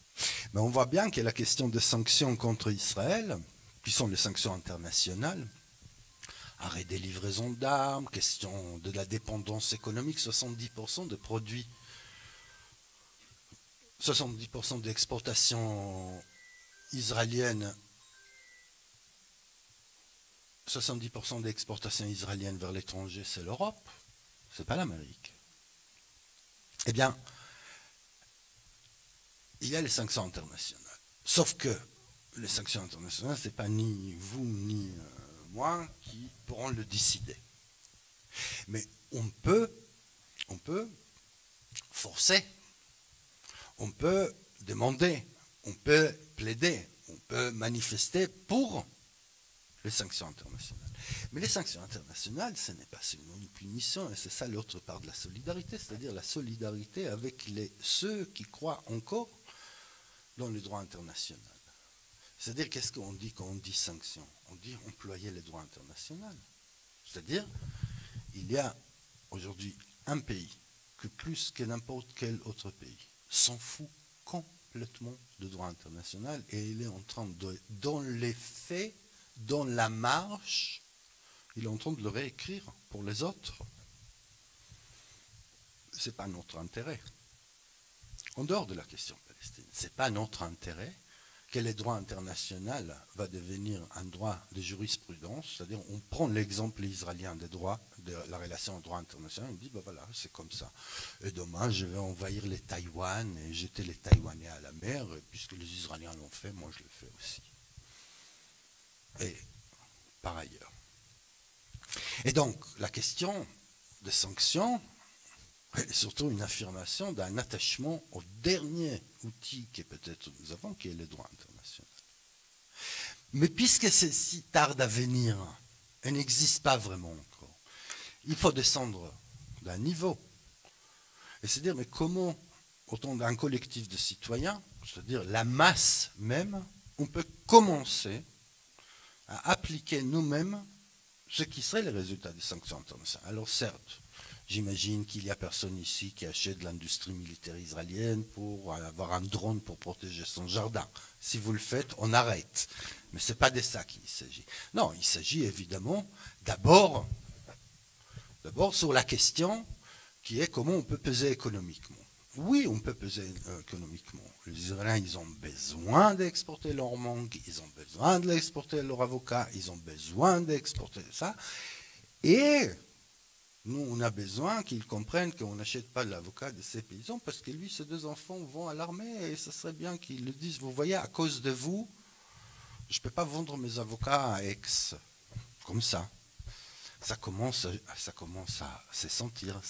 Mais on voit bien que la question des sanctions contre Israël, qui sont les sanctions internationales, arrêt des livraisons d'armes, question de la dépendance économique, 70% de produits, 70% d'exportation israélienne, 70% d'exportation israélienne vers l'étranger, c'est l'Europe, c'est pas l'Amérique. Eh bien, il y a les sanctions internationales. Sauf que les sanctions internationales, ce n'est pas ni vous ni moi qui pourront le décider. Mais on peut forcer, on peut demander, on peut plaider, on peut manifester pour les sanctions internationales. Mais les sanctions internationales, ce n'est pas seulement une punition, et c'est ça l'autre part de la solidarité, c'est-à-dire la solidarité avec ceux qui croient encore dans le droit international. C'est-à-dire, qu'est-ce qu'on dit quand on dit sanctions? On dit employer le droit international. C'est-à-dire, il y a aujourd'hui un pays que plus que n'importe quel autre pays s'en fout complètement du droit international et il est en train de, dans les faits, dans la marche, il est en train de le réécrire pour les autres. Ce n'est pas notre intérêt. En dehors de la question palestine, ce n'est pas notre intérêt que le droit international va devenir un droit de jurisprudence, c'est-à-dire on prend l'exemple israélien des droits, de la relation au droit international, on dit ben voilà, c'est comme ça. Et demain, je vais envahir les Taïwan et jeter les Taïwanais à la mer, et puisque les Israéliens l'ont fait, moi je le fais aussi. Et par ailleurs. Et donc, la question des sanctions est surtout une affirmation d'un attachement au dernier outil que peut-être nous avons, qui est le droit international. Mais puisque ceci tarde à venir, et n'existe pas vraiment encore, il faut descendre d'un niveau. Et c'est dire, mais comment, autant d'un collectif de citoyens, c'est-à-dire la masse même, on peut commencer à appliquer nous-mêmes ce qui serait le résultat des sanctions internationales. Alors certes, j'imagine qu'il n'y a personne ici qui achète de l'industrie militaire israélienne pour avoir un drone pour protéger son jardin. Si vous le faites, on arrête. Mais ce n'est pas de ça qu'il s'agit. Non, il s'agit évidemment d'abord sur la question qui est comment on peut peser économiquement. Oui, on peut peser économiquement. Les Israéliens, ils ont besoin d'exporter leur mangue, ils ont besoin d'exporter leur avocat, ils ont besoin d'exporter ça. Et nous, on a besoin qu'ils comprennent qu'on n'achète pas l'avocat de ces paysans parce que lui, ses deux enfants vont à l'armée et ce serait bien qu'ils le disent. Vous voyez, à cause de vous, je ne peux pas vendre mes avocats à Aix. Comme ça. Ça commence à se sentir,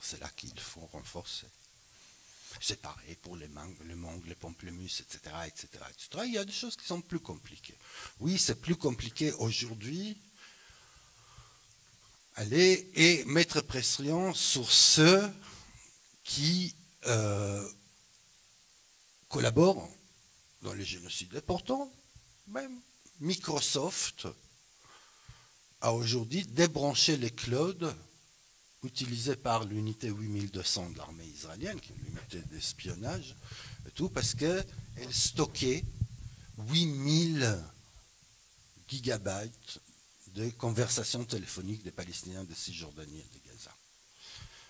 c'est là qu'il faut renforcer. C'est pareil pour les mangues, les pamplemousses, etc., etc., etc. Il y a des choses qui sont plus compliquées. Oui, c'est plus compliqué aujourd'hui aller et mettre pression sur ceux qui collaborent dans les génocides. Et pourtant, même Microsoft a aujourd'hui débranché les clouds utilisés par l'unité 8200 de l'armée israélienne, qui est une unité d'espionnage, et tout, parce qu'elle stockait 8000 gigabytes de conversations téléphoniques des Palestiniens de Cisjordanie et de Gaza.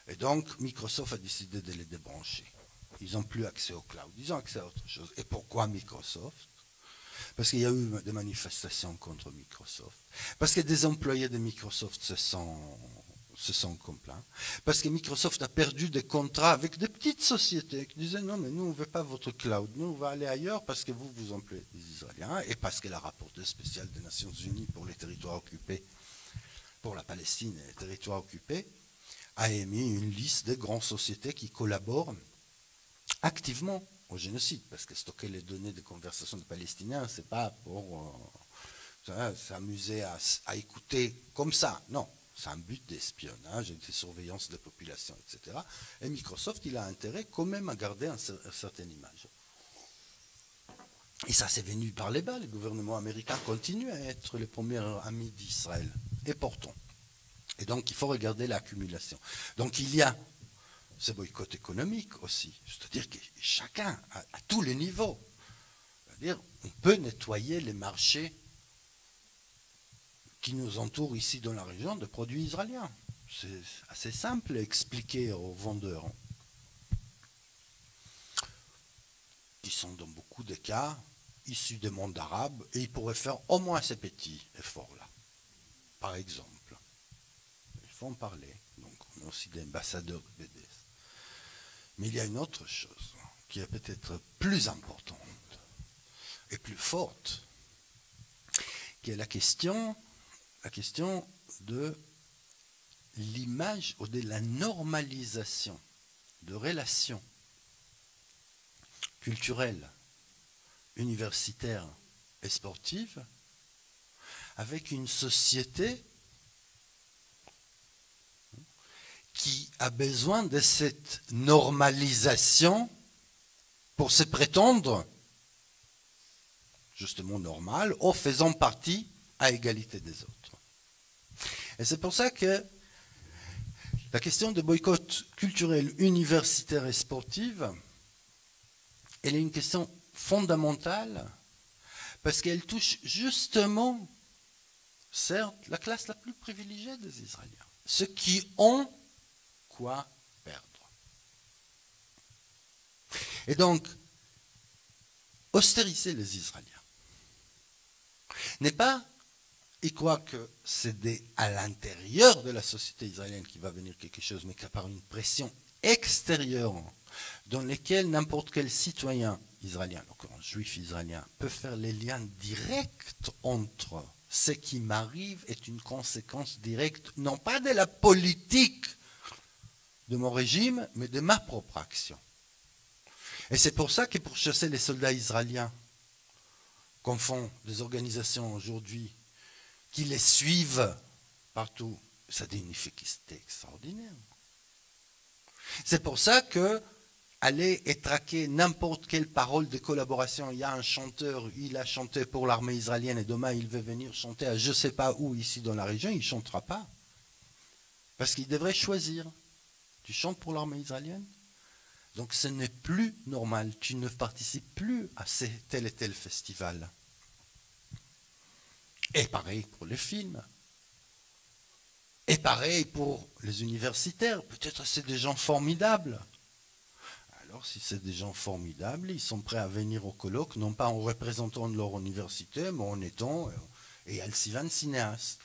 Et donc, Microsoft a décidé de les débrancher. Ils n'ont plus accès au cloud, ils ont accès à autre chose. Et pourquoi Microsoft? Parce qu'il y a eu des manifestations contre Microsoft. Parce que des employés de Microsoft se sont complaints. Parce que Microsoft a perdu des contrats avec des petites sociétés qui disaient non, mais nous, on ne veut pas votre cloud. Nous, on va aller ailleurs parce que vous employez des Israéliens et parce que la rapporteure spéciale des Nations Unies pour les territoires occupés, pour la Palestine et les territoires occupés, a émis une liste de grandes sociétés qui collaborent activement au génocide, parce que stocker les données des conversations des Palestiniens, c'est pas pour s'amuser à écouter comme ça, non. C'est un but d'espionnage et de surveillance des populations, etc. Et Microsoft, il a intérêt quand même à garder une certaine image. Et ça, c'est venu par les bas. Le gouvernement américain continue à être le premier ami d'Israël. Et pourtant. Et donc, il faut regarder l'accumulation. Donc, il y a ce boycott économique aussi. C'est-à-dire que chacun, à tous les niveaux, c'est-à-dire, on peut nettoyer les marchés qui nous entourent ici dans la région de produits israéliens. C'est assez simple à expliquer aux vendeurs, qui sont dans beaucoup de cas issus du monde arabe, et ils pourraient faire au moins ces petits efforts-là. Par exemple, il faut en parler. Donc, on a aussi des ambassadeurs de BDS. Mais il y a une autre chose qui est peut-être plus importante et plus forte, qui est la question de l'image ou de la normalisation de relations culturelles, universitaires et sportives avec une société qui a besoin de cette normalisation pour se prétendre justement normal, en faisant partie à égalité des autres. Et c'est pour ça que la question de boycott culturel, universitaire et sportif, elle est une question fondamentale parce qu'elle touche justement, certes, la classe la plus privilégiée des Israéliens, ceux qui ont quoi perdre. Et donc, austériser les Israéliens n'est pas y croire que c'est à l'intérieur de la société israélienne qu'il va venir quelque chose, mais qu'à part une pression extérieure dans laquelle n'importe quel citoyen israélien, donc un juif israélien, peut faire les liens directs entre ce qui m'arrive est une conséquence directe, non pas de la politique de mon régime, mais de ma propre action. Et c'est pour ça que pour chasser les soldats israéliens, qu'on font des organisations aujourd'hui qui les suivent partout, ça a une efficacité extraordinaire. C'est pour ça que aller et traquer n'importe quelle parole de collaboration, il y a un chanteur, il a chanté pour l'armée israélienne et demain il veut venir chanter à je ne sais pas où ici dans la région, il ne chantera pas. Parce qu'il devrait choisir. Tu chantes pour l'armée israélienne? Donc ce n'est plus normal, tu ne participes plus à tel et tel festival. Et pareil pour les films. Et pareil pour les universitaires. Peut-être c'est des gens formidables. Alors si c'est des gens formidables, ils sont prêts à venir au colloque, non pas en représentant de leur université, mais en étant et Al-Sivan cinéaste.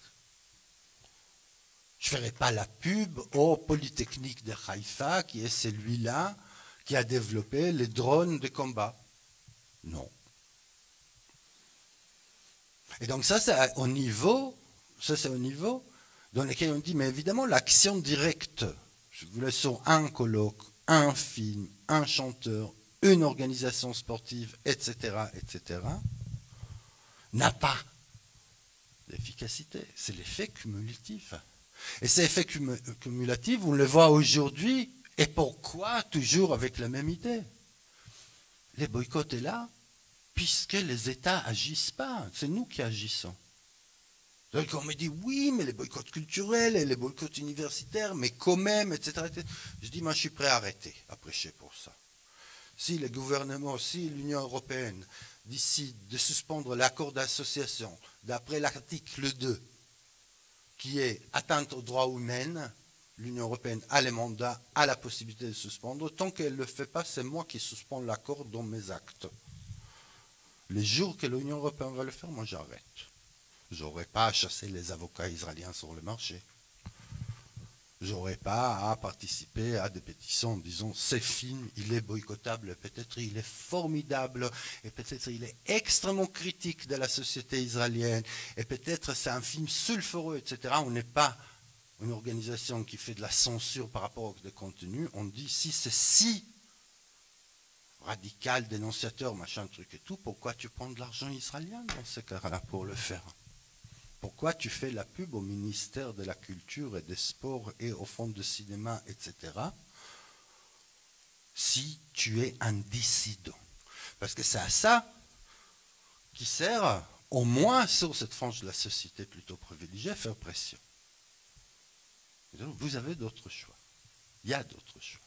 Je ne ferai pas la pub au Polytechnique de Haïfa, qui est celui-là qui a développé les drones de combat. Non. Et donc ça, c'est au niveau dans lequel on dit, mais évidemment, l'action directe, je vous laisse sur un colloque, un film, un chanteur, une organisation sportive, etc., n'a pas d'efficacité. C'est l'effet cumulatif. Et cet effet cumulatif, on le voit aujourd'hui, et pourquoi toujours avec la même idée? Les boycotts est là, puisque les États n'agissent pas. C'est nous qui agissons. Donc on me dit, oui, mais les boycotts culturels et les boycotts universitaires, mais quand même, etc. Je dis, moi je suis prêt à arrêter, à prêcher pour ça. Si le gouvernement, si l'Union européenne décide de suspendre l'accord d'association, d'après l'article 2, qui est atteinte aux droits humains, l'Union européenne a les mandats, a la possibilité de suspendre. Tant qu'elle ne le fait pas, c'est moi qui suspends l'accord dans mes actes. Les jours que l'Union européenne va le faire, moi j'arrête. Je n'aurai pas à chasser les avocats israéliens sur le marché. Je n'aurai pas à participer à des pétitions en disant ce film, il est boycottable, peut-être il est formidable, et peut-être il est extrêmement critique de la société israélienne, et peut-être c'est un film sulfureux, etc. On n'est pas une organisation qui fait de la censure par rapport aux contenus. On dit si c'est si radical, dénonciateur, machin, truc et tout, pourquoi tu prends de l'argent israélien dans ces cas-là pour le faire? Pourquoi tu fais la pub au ministère de la Culture et des Sports et au Fonds de cinéma, etc., si tu es un dissident? Parce que c'est à ça qui sert, au moins sur cette frange de la société plutôt privilégiée, à faire pression. Donc, vous avez d'autres choix. Il y a d'autres choix.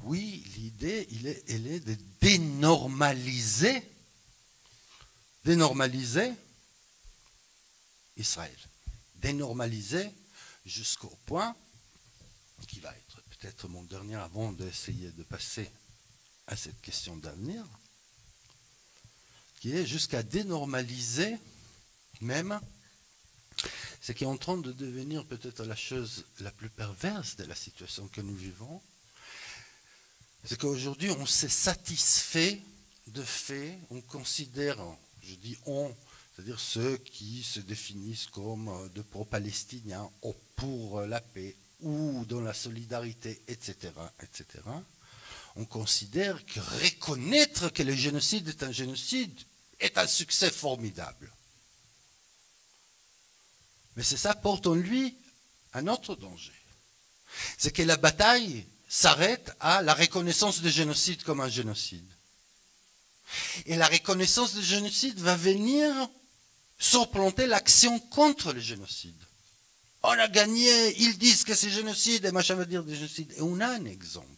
Oui, l'idée, elle est de dénormaliser Israël. Dénormaliser jusqu'au point, qui va être peut-être mon dernier avant d'essayer de passer à cette question d'avenir, qui est jusqu'à dénormaliser même ce qui est en train de devenir peut-être la chose la plus perverse de la situation que nous vivons, c'est qu'aujourd'hui on s'est satisfait de fait, on considère, je dis on, c'est-à-dire ceux qui se définissent comme de pro-palestiniens ou pour la paix ou dans la solidarité, etc., etc., on considère que reconnaître que le génocide est un génocide est un succès formidable. Mais ça porte en lui un autre danger. C'est que la bataille s'arrête à la reconnaissance du génocide comme un génocide. Et la reconnaissance du génocide va venir surplanter l'action contre le génocide. On a gagné, ils disent que c'est génocide, et machin veut dire des génocides. Et on a un exemple.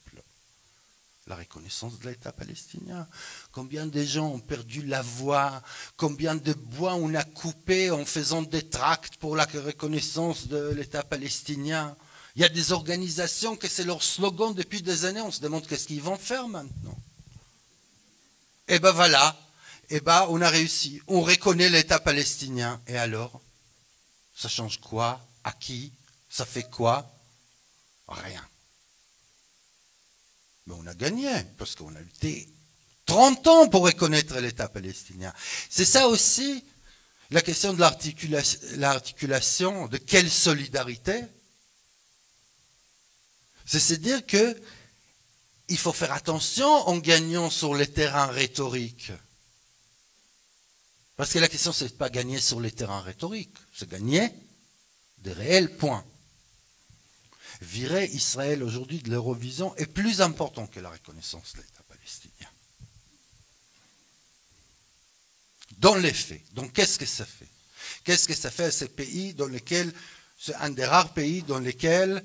La reconnaissance de l'État palestinien. Combien de gens ont perdu la voix, combien de bois on a coupé en faisant des tracts pour la reconnaissance de l'État palestinien. Il y a des organisations que c'est leur slogan depuis des années, on se demande qu'est-ce qu'ils vont faire maintenant. Et ben voilà, et ben on a réussi, on reconnaît l'État palestinien, et alors, ça change quoi? À qui? Ça fait quoi? Rien. Mais on a gagné, parce qu'on a lutté 30 ans pour reconnaître l'État palestinien. C'est ça aussi la question de l'articulation, de quelle solidarité. C'est dire que il faut faire attention en gagnant sur les terrains rhétoriques. Parce que la question, c'est pas gagner sur les terrains rhétoriques, c'est gagner des réels points. Virer Israël aujourd'hui de l'Eurovision est plus important que la reconnaissance de l'État palestinien. Dans les faits. Donc qu'est-ce que ça fait? Qu'est-ce que ça fait à ces pays dans lesquels, c'est un des rares pays dans lesquels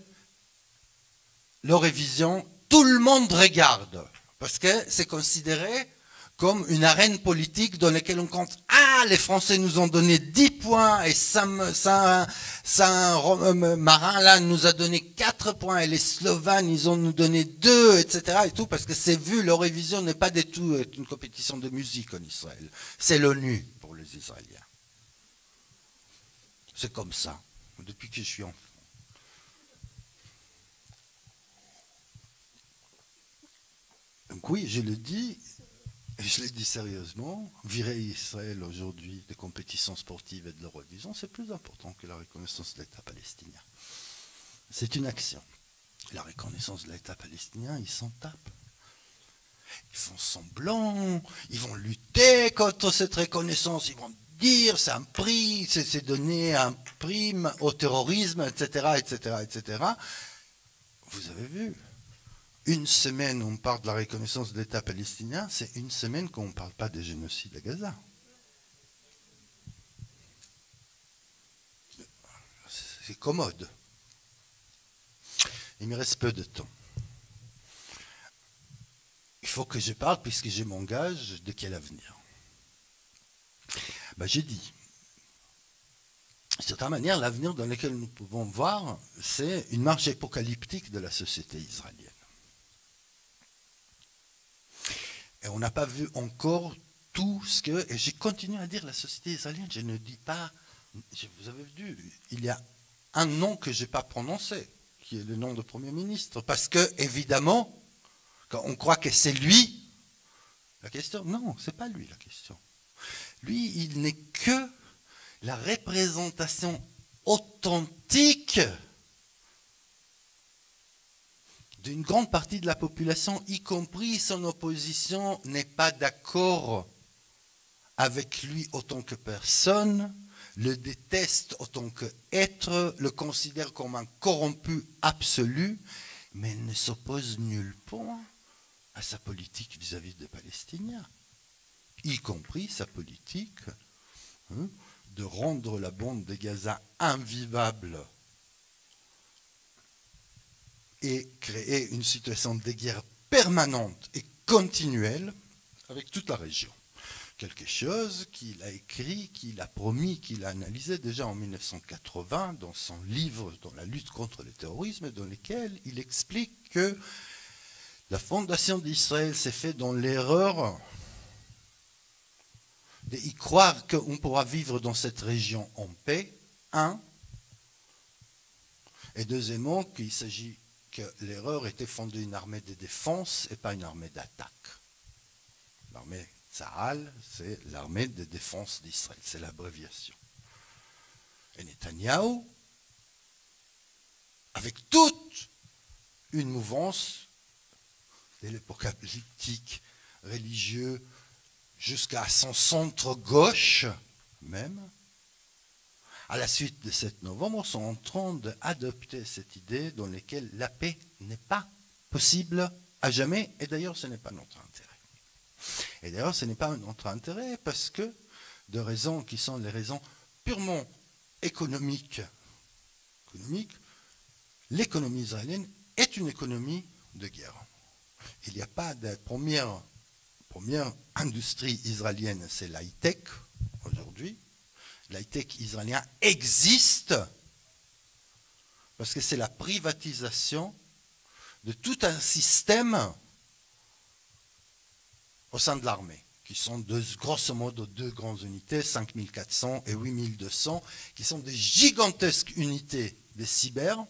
l'Eurovision, tout le monde regarde. Parce que c'est considéré comme une arène politique dans laquelle on compte « Ah, les Français nous ont donné 10 points et ça marin là nous a donné 4 points et les Slovanes ils ont nous donné 2, etc. » et tout, parce que c'est vu, l'Eurovision n'est pas du tout une compétition de musique en Israël. C'est l'ONU pour les Israéliens. C'est comme ça, depuis que je suis enfant. Donc oui, je le dis, et je le dis sérieusement, virer Israël aujourd'hui des compétitions sportives et de l'Eurovision, c'est plus important que la reconnaissance de l'État palestinien. C'est une action. La reconnaissance de l'État palestinien, ils s'en tapent. Ils font semblant, ils vont lutter contre cette reconnaissance, ils vont dire c'est un prix, c'est donner un prime au terrorisme, etc., etc., etc. Vous avez vu. Une semaine où on parle de la reconnaissance de l'État palestinien, c'est une semaine qu'on ne parle pas de génocide à Gaza. C'est commode. Il me reste peu de temps. Il faut que je parle puisque je m'engage de quel avenir. Ben, j'ai dit, de certaine manière, l'avenir dans lequel nous pouvons voir, c'est une marche apocalyptique de la société israélienne. Et on n'a pas vu encore tout ce que... Et j'ai continué à dire la société israélienne, je ne dis pas... Vous avez vu, il y a un nom que je n'ai pas prononcé, qui est le nom de Premier ministre. Parce que, évidemment, quand on croit que c'est lui la question, non, ce n'est pas lui la question. Lui, il n'est que la représentation authentique d'une grande partie de la population, y compris son opposition, n'est pas d'accord avec lui autant que personne, le déteste autant qu'être, le considère comme un corrompu absolu, mais ne s'oppose nulle part à sa politique vis-à-vis des Palestiniens, y compris sa politique de rendre la bande de Gaza invivable et créer une situation de guerre permanente et continuelle avec toute la région. Quelque chose qu'il a écrit, qu'il a promis, qu'il a analysé déjà en 1980 dans son livre « Dans la lutte contre le terrorisme », dans lequel il explique que la fondation d'Israël s'est faite dans l'erreur d'y croire qu'on pourra vivre dans cette région en paix, et deuxièmement, qu'il s'agit que l'erreur était fondée une armée de défense et pas une armée d'attaque. L'armée Tsahal, c'est l'armée de défense d'Israël, c'est l'abréviation. Et Netanyahou, avec toute une mouvance de l'apocalyptique religieux jusqu'à son centre gauche même, à la suite de 7 novembre, sont en train d'adopter cette idée dans laquelle la paix n'est pas possible à jamais, et d'ailleurs ce n'est pas notre intérêt. Et d'ailleurs ce n'est pas notre intérêt parce que de raisons qui sont les raisons purement économiques, l'économie israélienne est une économie de guerre. Il n'y a pas de première industrie israélienne, c'est l'high-tech aujourd'hui. L'high-tech israélien existe parce que c'est la privatisation de tout un système au sein de l'armée, qui sont grosso modo 2 grandes unités, 5400 et 8200, qui sont des gigantesques unités de cyber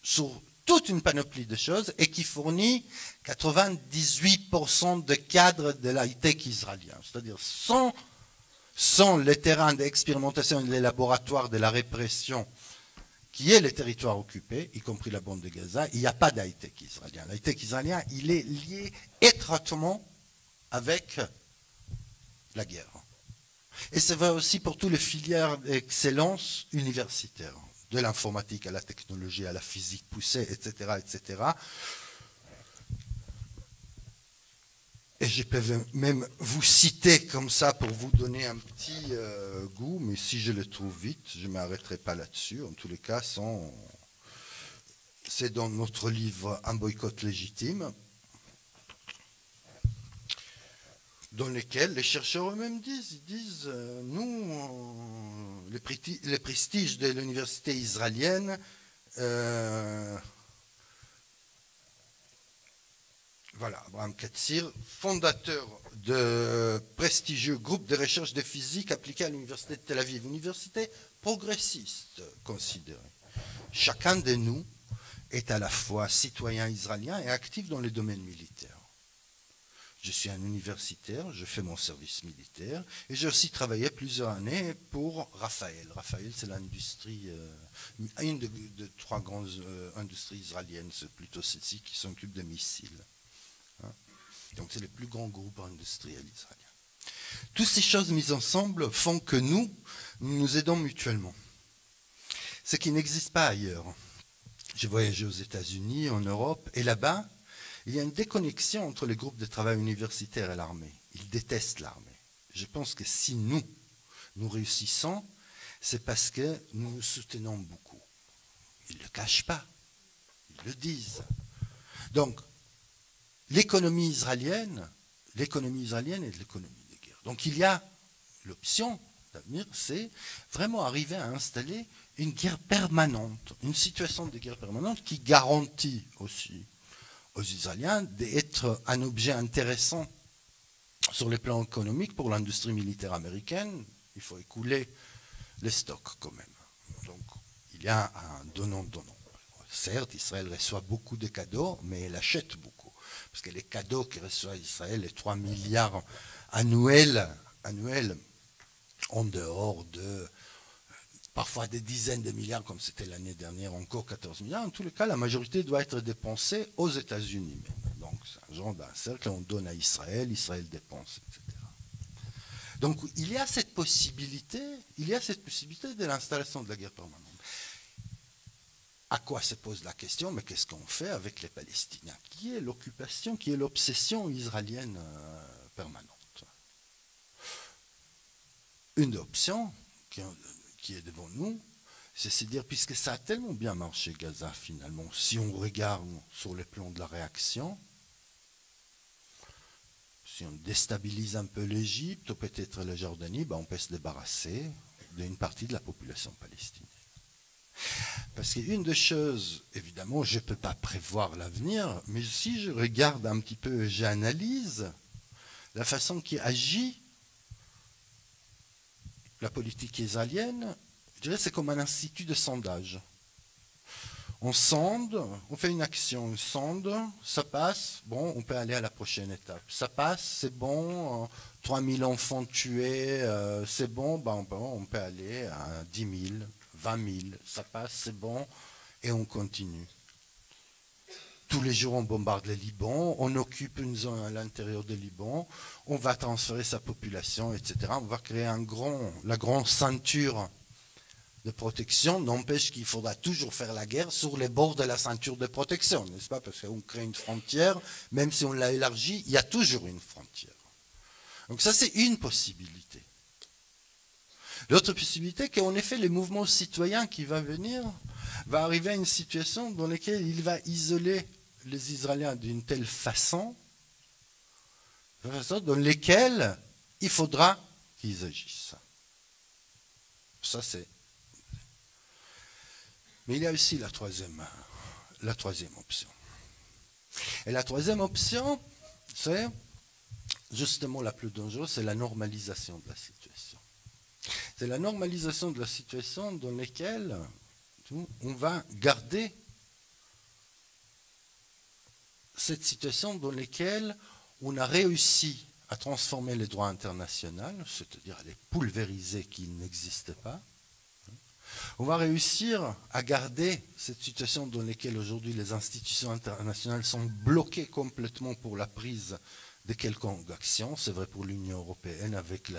sur toute une panoplie de choses et qui fournit 98% de cadres de l'high-tech israélien. C'est-à-dire sans les terrains d'expérimentation et les laboratoires de la répression qui est les territoires occupés, y compris la bande de Gaza, il n'y a pas d'high-tech israélien. L'high-tech israélien, il est lié étroitement avec la guerre. Et c'est vrai aussi pour toutes les filières d'excellence universitaire, de l'informatique à la technologie, à la physique poussée, etc., etc. Et je peux même vous citer comme ça pour vous donner un petit goût, mais si je le trouve vite, je ne m'arrêterai pas là-dessus. En tous les cas, c'est dans notre livre « Un boycott légitime », dans lequel les chercheurs eux-mêmes disent, nous, le prestige de l'université israélienne, voilà, Abraham Katsir, fondateur de prestigieux groupe de recherche de physique appliqué à l'université de Tel Aviv, université progressiste considérée. Chacun de nous est à la fois citoyen israélien et actif dans les domaines militaires. Je suis un universitaire, je fais mon service militaire et j'ai aussi travaillé plusieurs années pour Rafael. Rafael, c'est l'industrie, une de 3 grandes industries israéliennes, c'est plutôt celle-ci qui s'occupe des missiles. Donc c'est le plus grand groupe industriel israélien. Toutes ces choses mises ensemble font que nous nous aidons mutuellement. Ce qui n'existe pas ailleurs. J'ai voyagé aux États-Unis, en Europe, et là-bas, il y a une déconnexion entre les groupes de travail universitaires et l'armée. Ils détestent l'armée. Je pense que si nous réussissons, c'est parce que nous nous soutenons beaucoup. Ils ne le cachent pas. Ils le disent. Donc, l'économie israélienne est de l'économie de guerre. Donc, il y a l'option d'avenir, c'est vraiment arriver à installer une guerre permanente, une situation de guerre permanente qui garantit aussi aux Israéliens d'être un objet intéressant sur le plan économique pour l'industrie militaire américaine. Il faut écouler les stocks quand même. Donc il y a un donnant-donnant. Certes, Israël reçoit beaucoup de cadeaux, mais elle achète beaucoup. Parce que les cadeaux que reçoit Israël, les 3 milliards annuels, en dehors de parfois des dizaines de milliards, comme c'était l'année dernière, encore 14 milliards. En tous les cas, la majorité doit être dépensée aux États-Unis même. Donc, c'est un genre d'un cercle, on donne à Israël, Israël dépense, etc. Donc, il y a cette possibilité de l'installation de la guerre permanente. À quoi se pose la question, mais qu'est-ce qu'on fait avec les Palestiniens? Qui est l'occupation, qui est l'obsession israélienne permanente? Une option qui est devant nous, c'est de dire, puisque ça a tellement bien marché Gaza finalement, si on regarde sur le plan de la réaction, si on déstabilise un peu l'Égypte ou peut-être la Jordanie, on peut se débarrasser d'une partie de la population palestinienne. Parce qu'une des choses, évidemment, je ne peux pas prévoir l'avenir, mais si je regarde un petit peu, j'analyse la façon qui agit la politique israélienne, je dirais que c'est comme un institut de sondage. On sonde, on fait une action, on sonde, ça passe, bon, on peut aller à la prochaine étape. Ça passe, c'est bon, 3000 enfants tués, c'est bon, on peut aller à 10 000, 20 000, ça passe, c'est bon, et on continue. Tous les jours, on bombarde le Liban, on occupe une zone à l'intérieur du Liban, on va transférer sa population, etc. On va créer la grande ceinture de protection. N'empêche qu'il faudra toujours faire la guerre sur les bords de la ceinture de protection, n'est-ce pas? Parce qu'on crée une frontière, même si on l'a élargie, il y a toujours une frontière. Donc ça, c'est une possibilité. L'autre possibilité, c'est qu'en effet, les mouvements citoyens qui vont venir va arriver à une situation dans laquelle il va isoler les Israéliens d'une telle façon dans laquelle il faudra qu'ils agissent. Ça, c'est. Mais il y a aussi la troisième option. Et la troisième option, c'est justement la plus dangereuse, c'est la normalisation de la situation. C'est la normalisation de la situation dans laquelle on va garder cette situation dans laquelle on a réussi à transformer les droits internationaux, c'est-à-dire à les pulvériser qu'ils n'existent pas. On va réussir à garder cette situation dans laquelle aujourd'hui les institutions internationales sont bloquées complètement pour la prise de quelconque action. C'est vrai pour l'Union européenne avec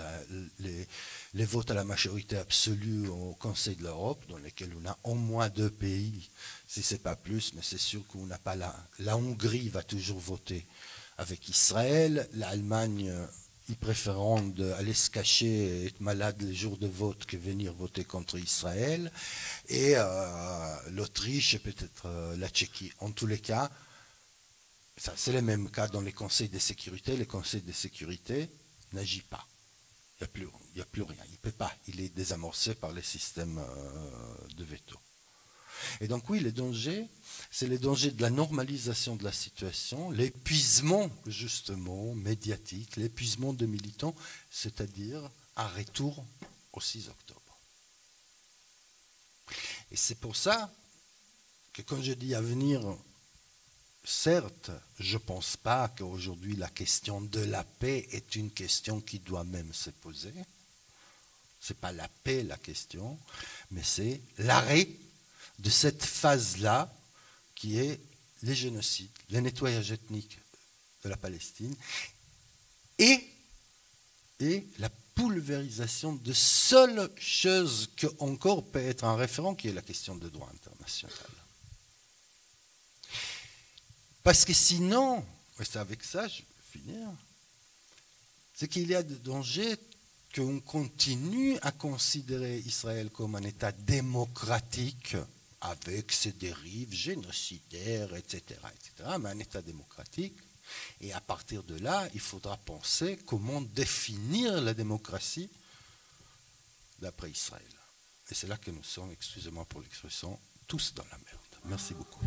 les votes à la majorité absolue au Conseil de l'Europe, dans lesquels on a au moins 2 pays, si ce n'est pas plus, mais c'est sûr qu'on n'a pas la Hongrie va toujours voter avec Israël, l'Allemagne, ils préféreront aller se cacher et être malade les jours de vote que venir voter contre Israël, et l'Autriche et peut-être la Tchéquie. En tous les cas, c'est le même cas dans les conseils de sécurité. Les conseils de sécurité n'agissent pas. Il n'y a plus rien. Il ne peut pas. Il est désamorcé par les systèmes de veto. Et donc oui, les dangers, c'est les dangers de la normalisation de la situation, l'épuisement justement médiatique, l'épuisement de militants, c'est-à-dire un retour au 6 octobre. Et c'est pour ça que quand je dis avenir, certes, je ne pense pas qu'aujourd'hui la question de la paix est une question qui doit même se poser. Ce n'est pas la paix la question, mais c'est l'arrêt de cette phase-là qui est les génocides, le nettoyage ethnique de la Palestine et la pulvérisation de seule chose qui encore peut être un référent, qui est la question de droit international. Parce que sinon, et c'est avec ça je vais finir, c'est qu'il y a des dangers qu'on continue à considérer Israël comme un État démocratique avec ses dérives génocidaires, etc., mais un État démocratique. Et à partir de là, il faudra penser comment définir la démocratie d'après Israël. Et c'est là que nous sommes, excusez-moi pour l'expression, tous dans la merde. Merci beaucoup.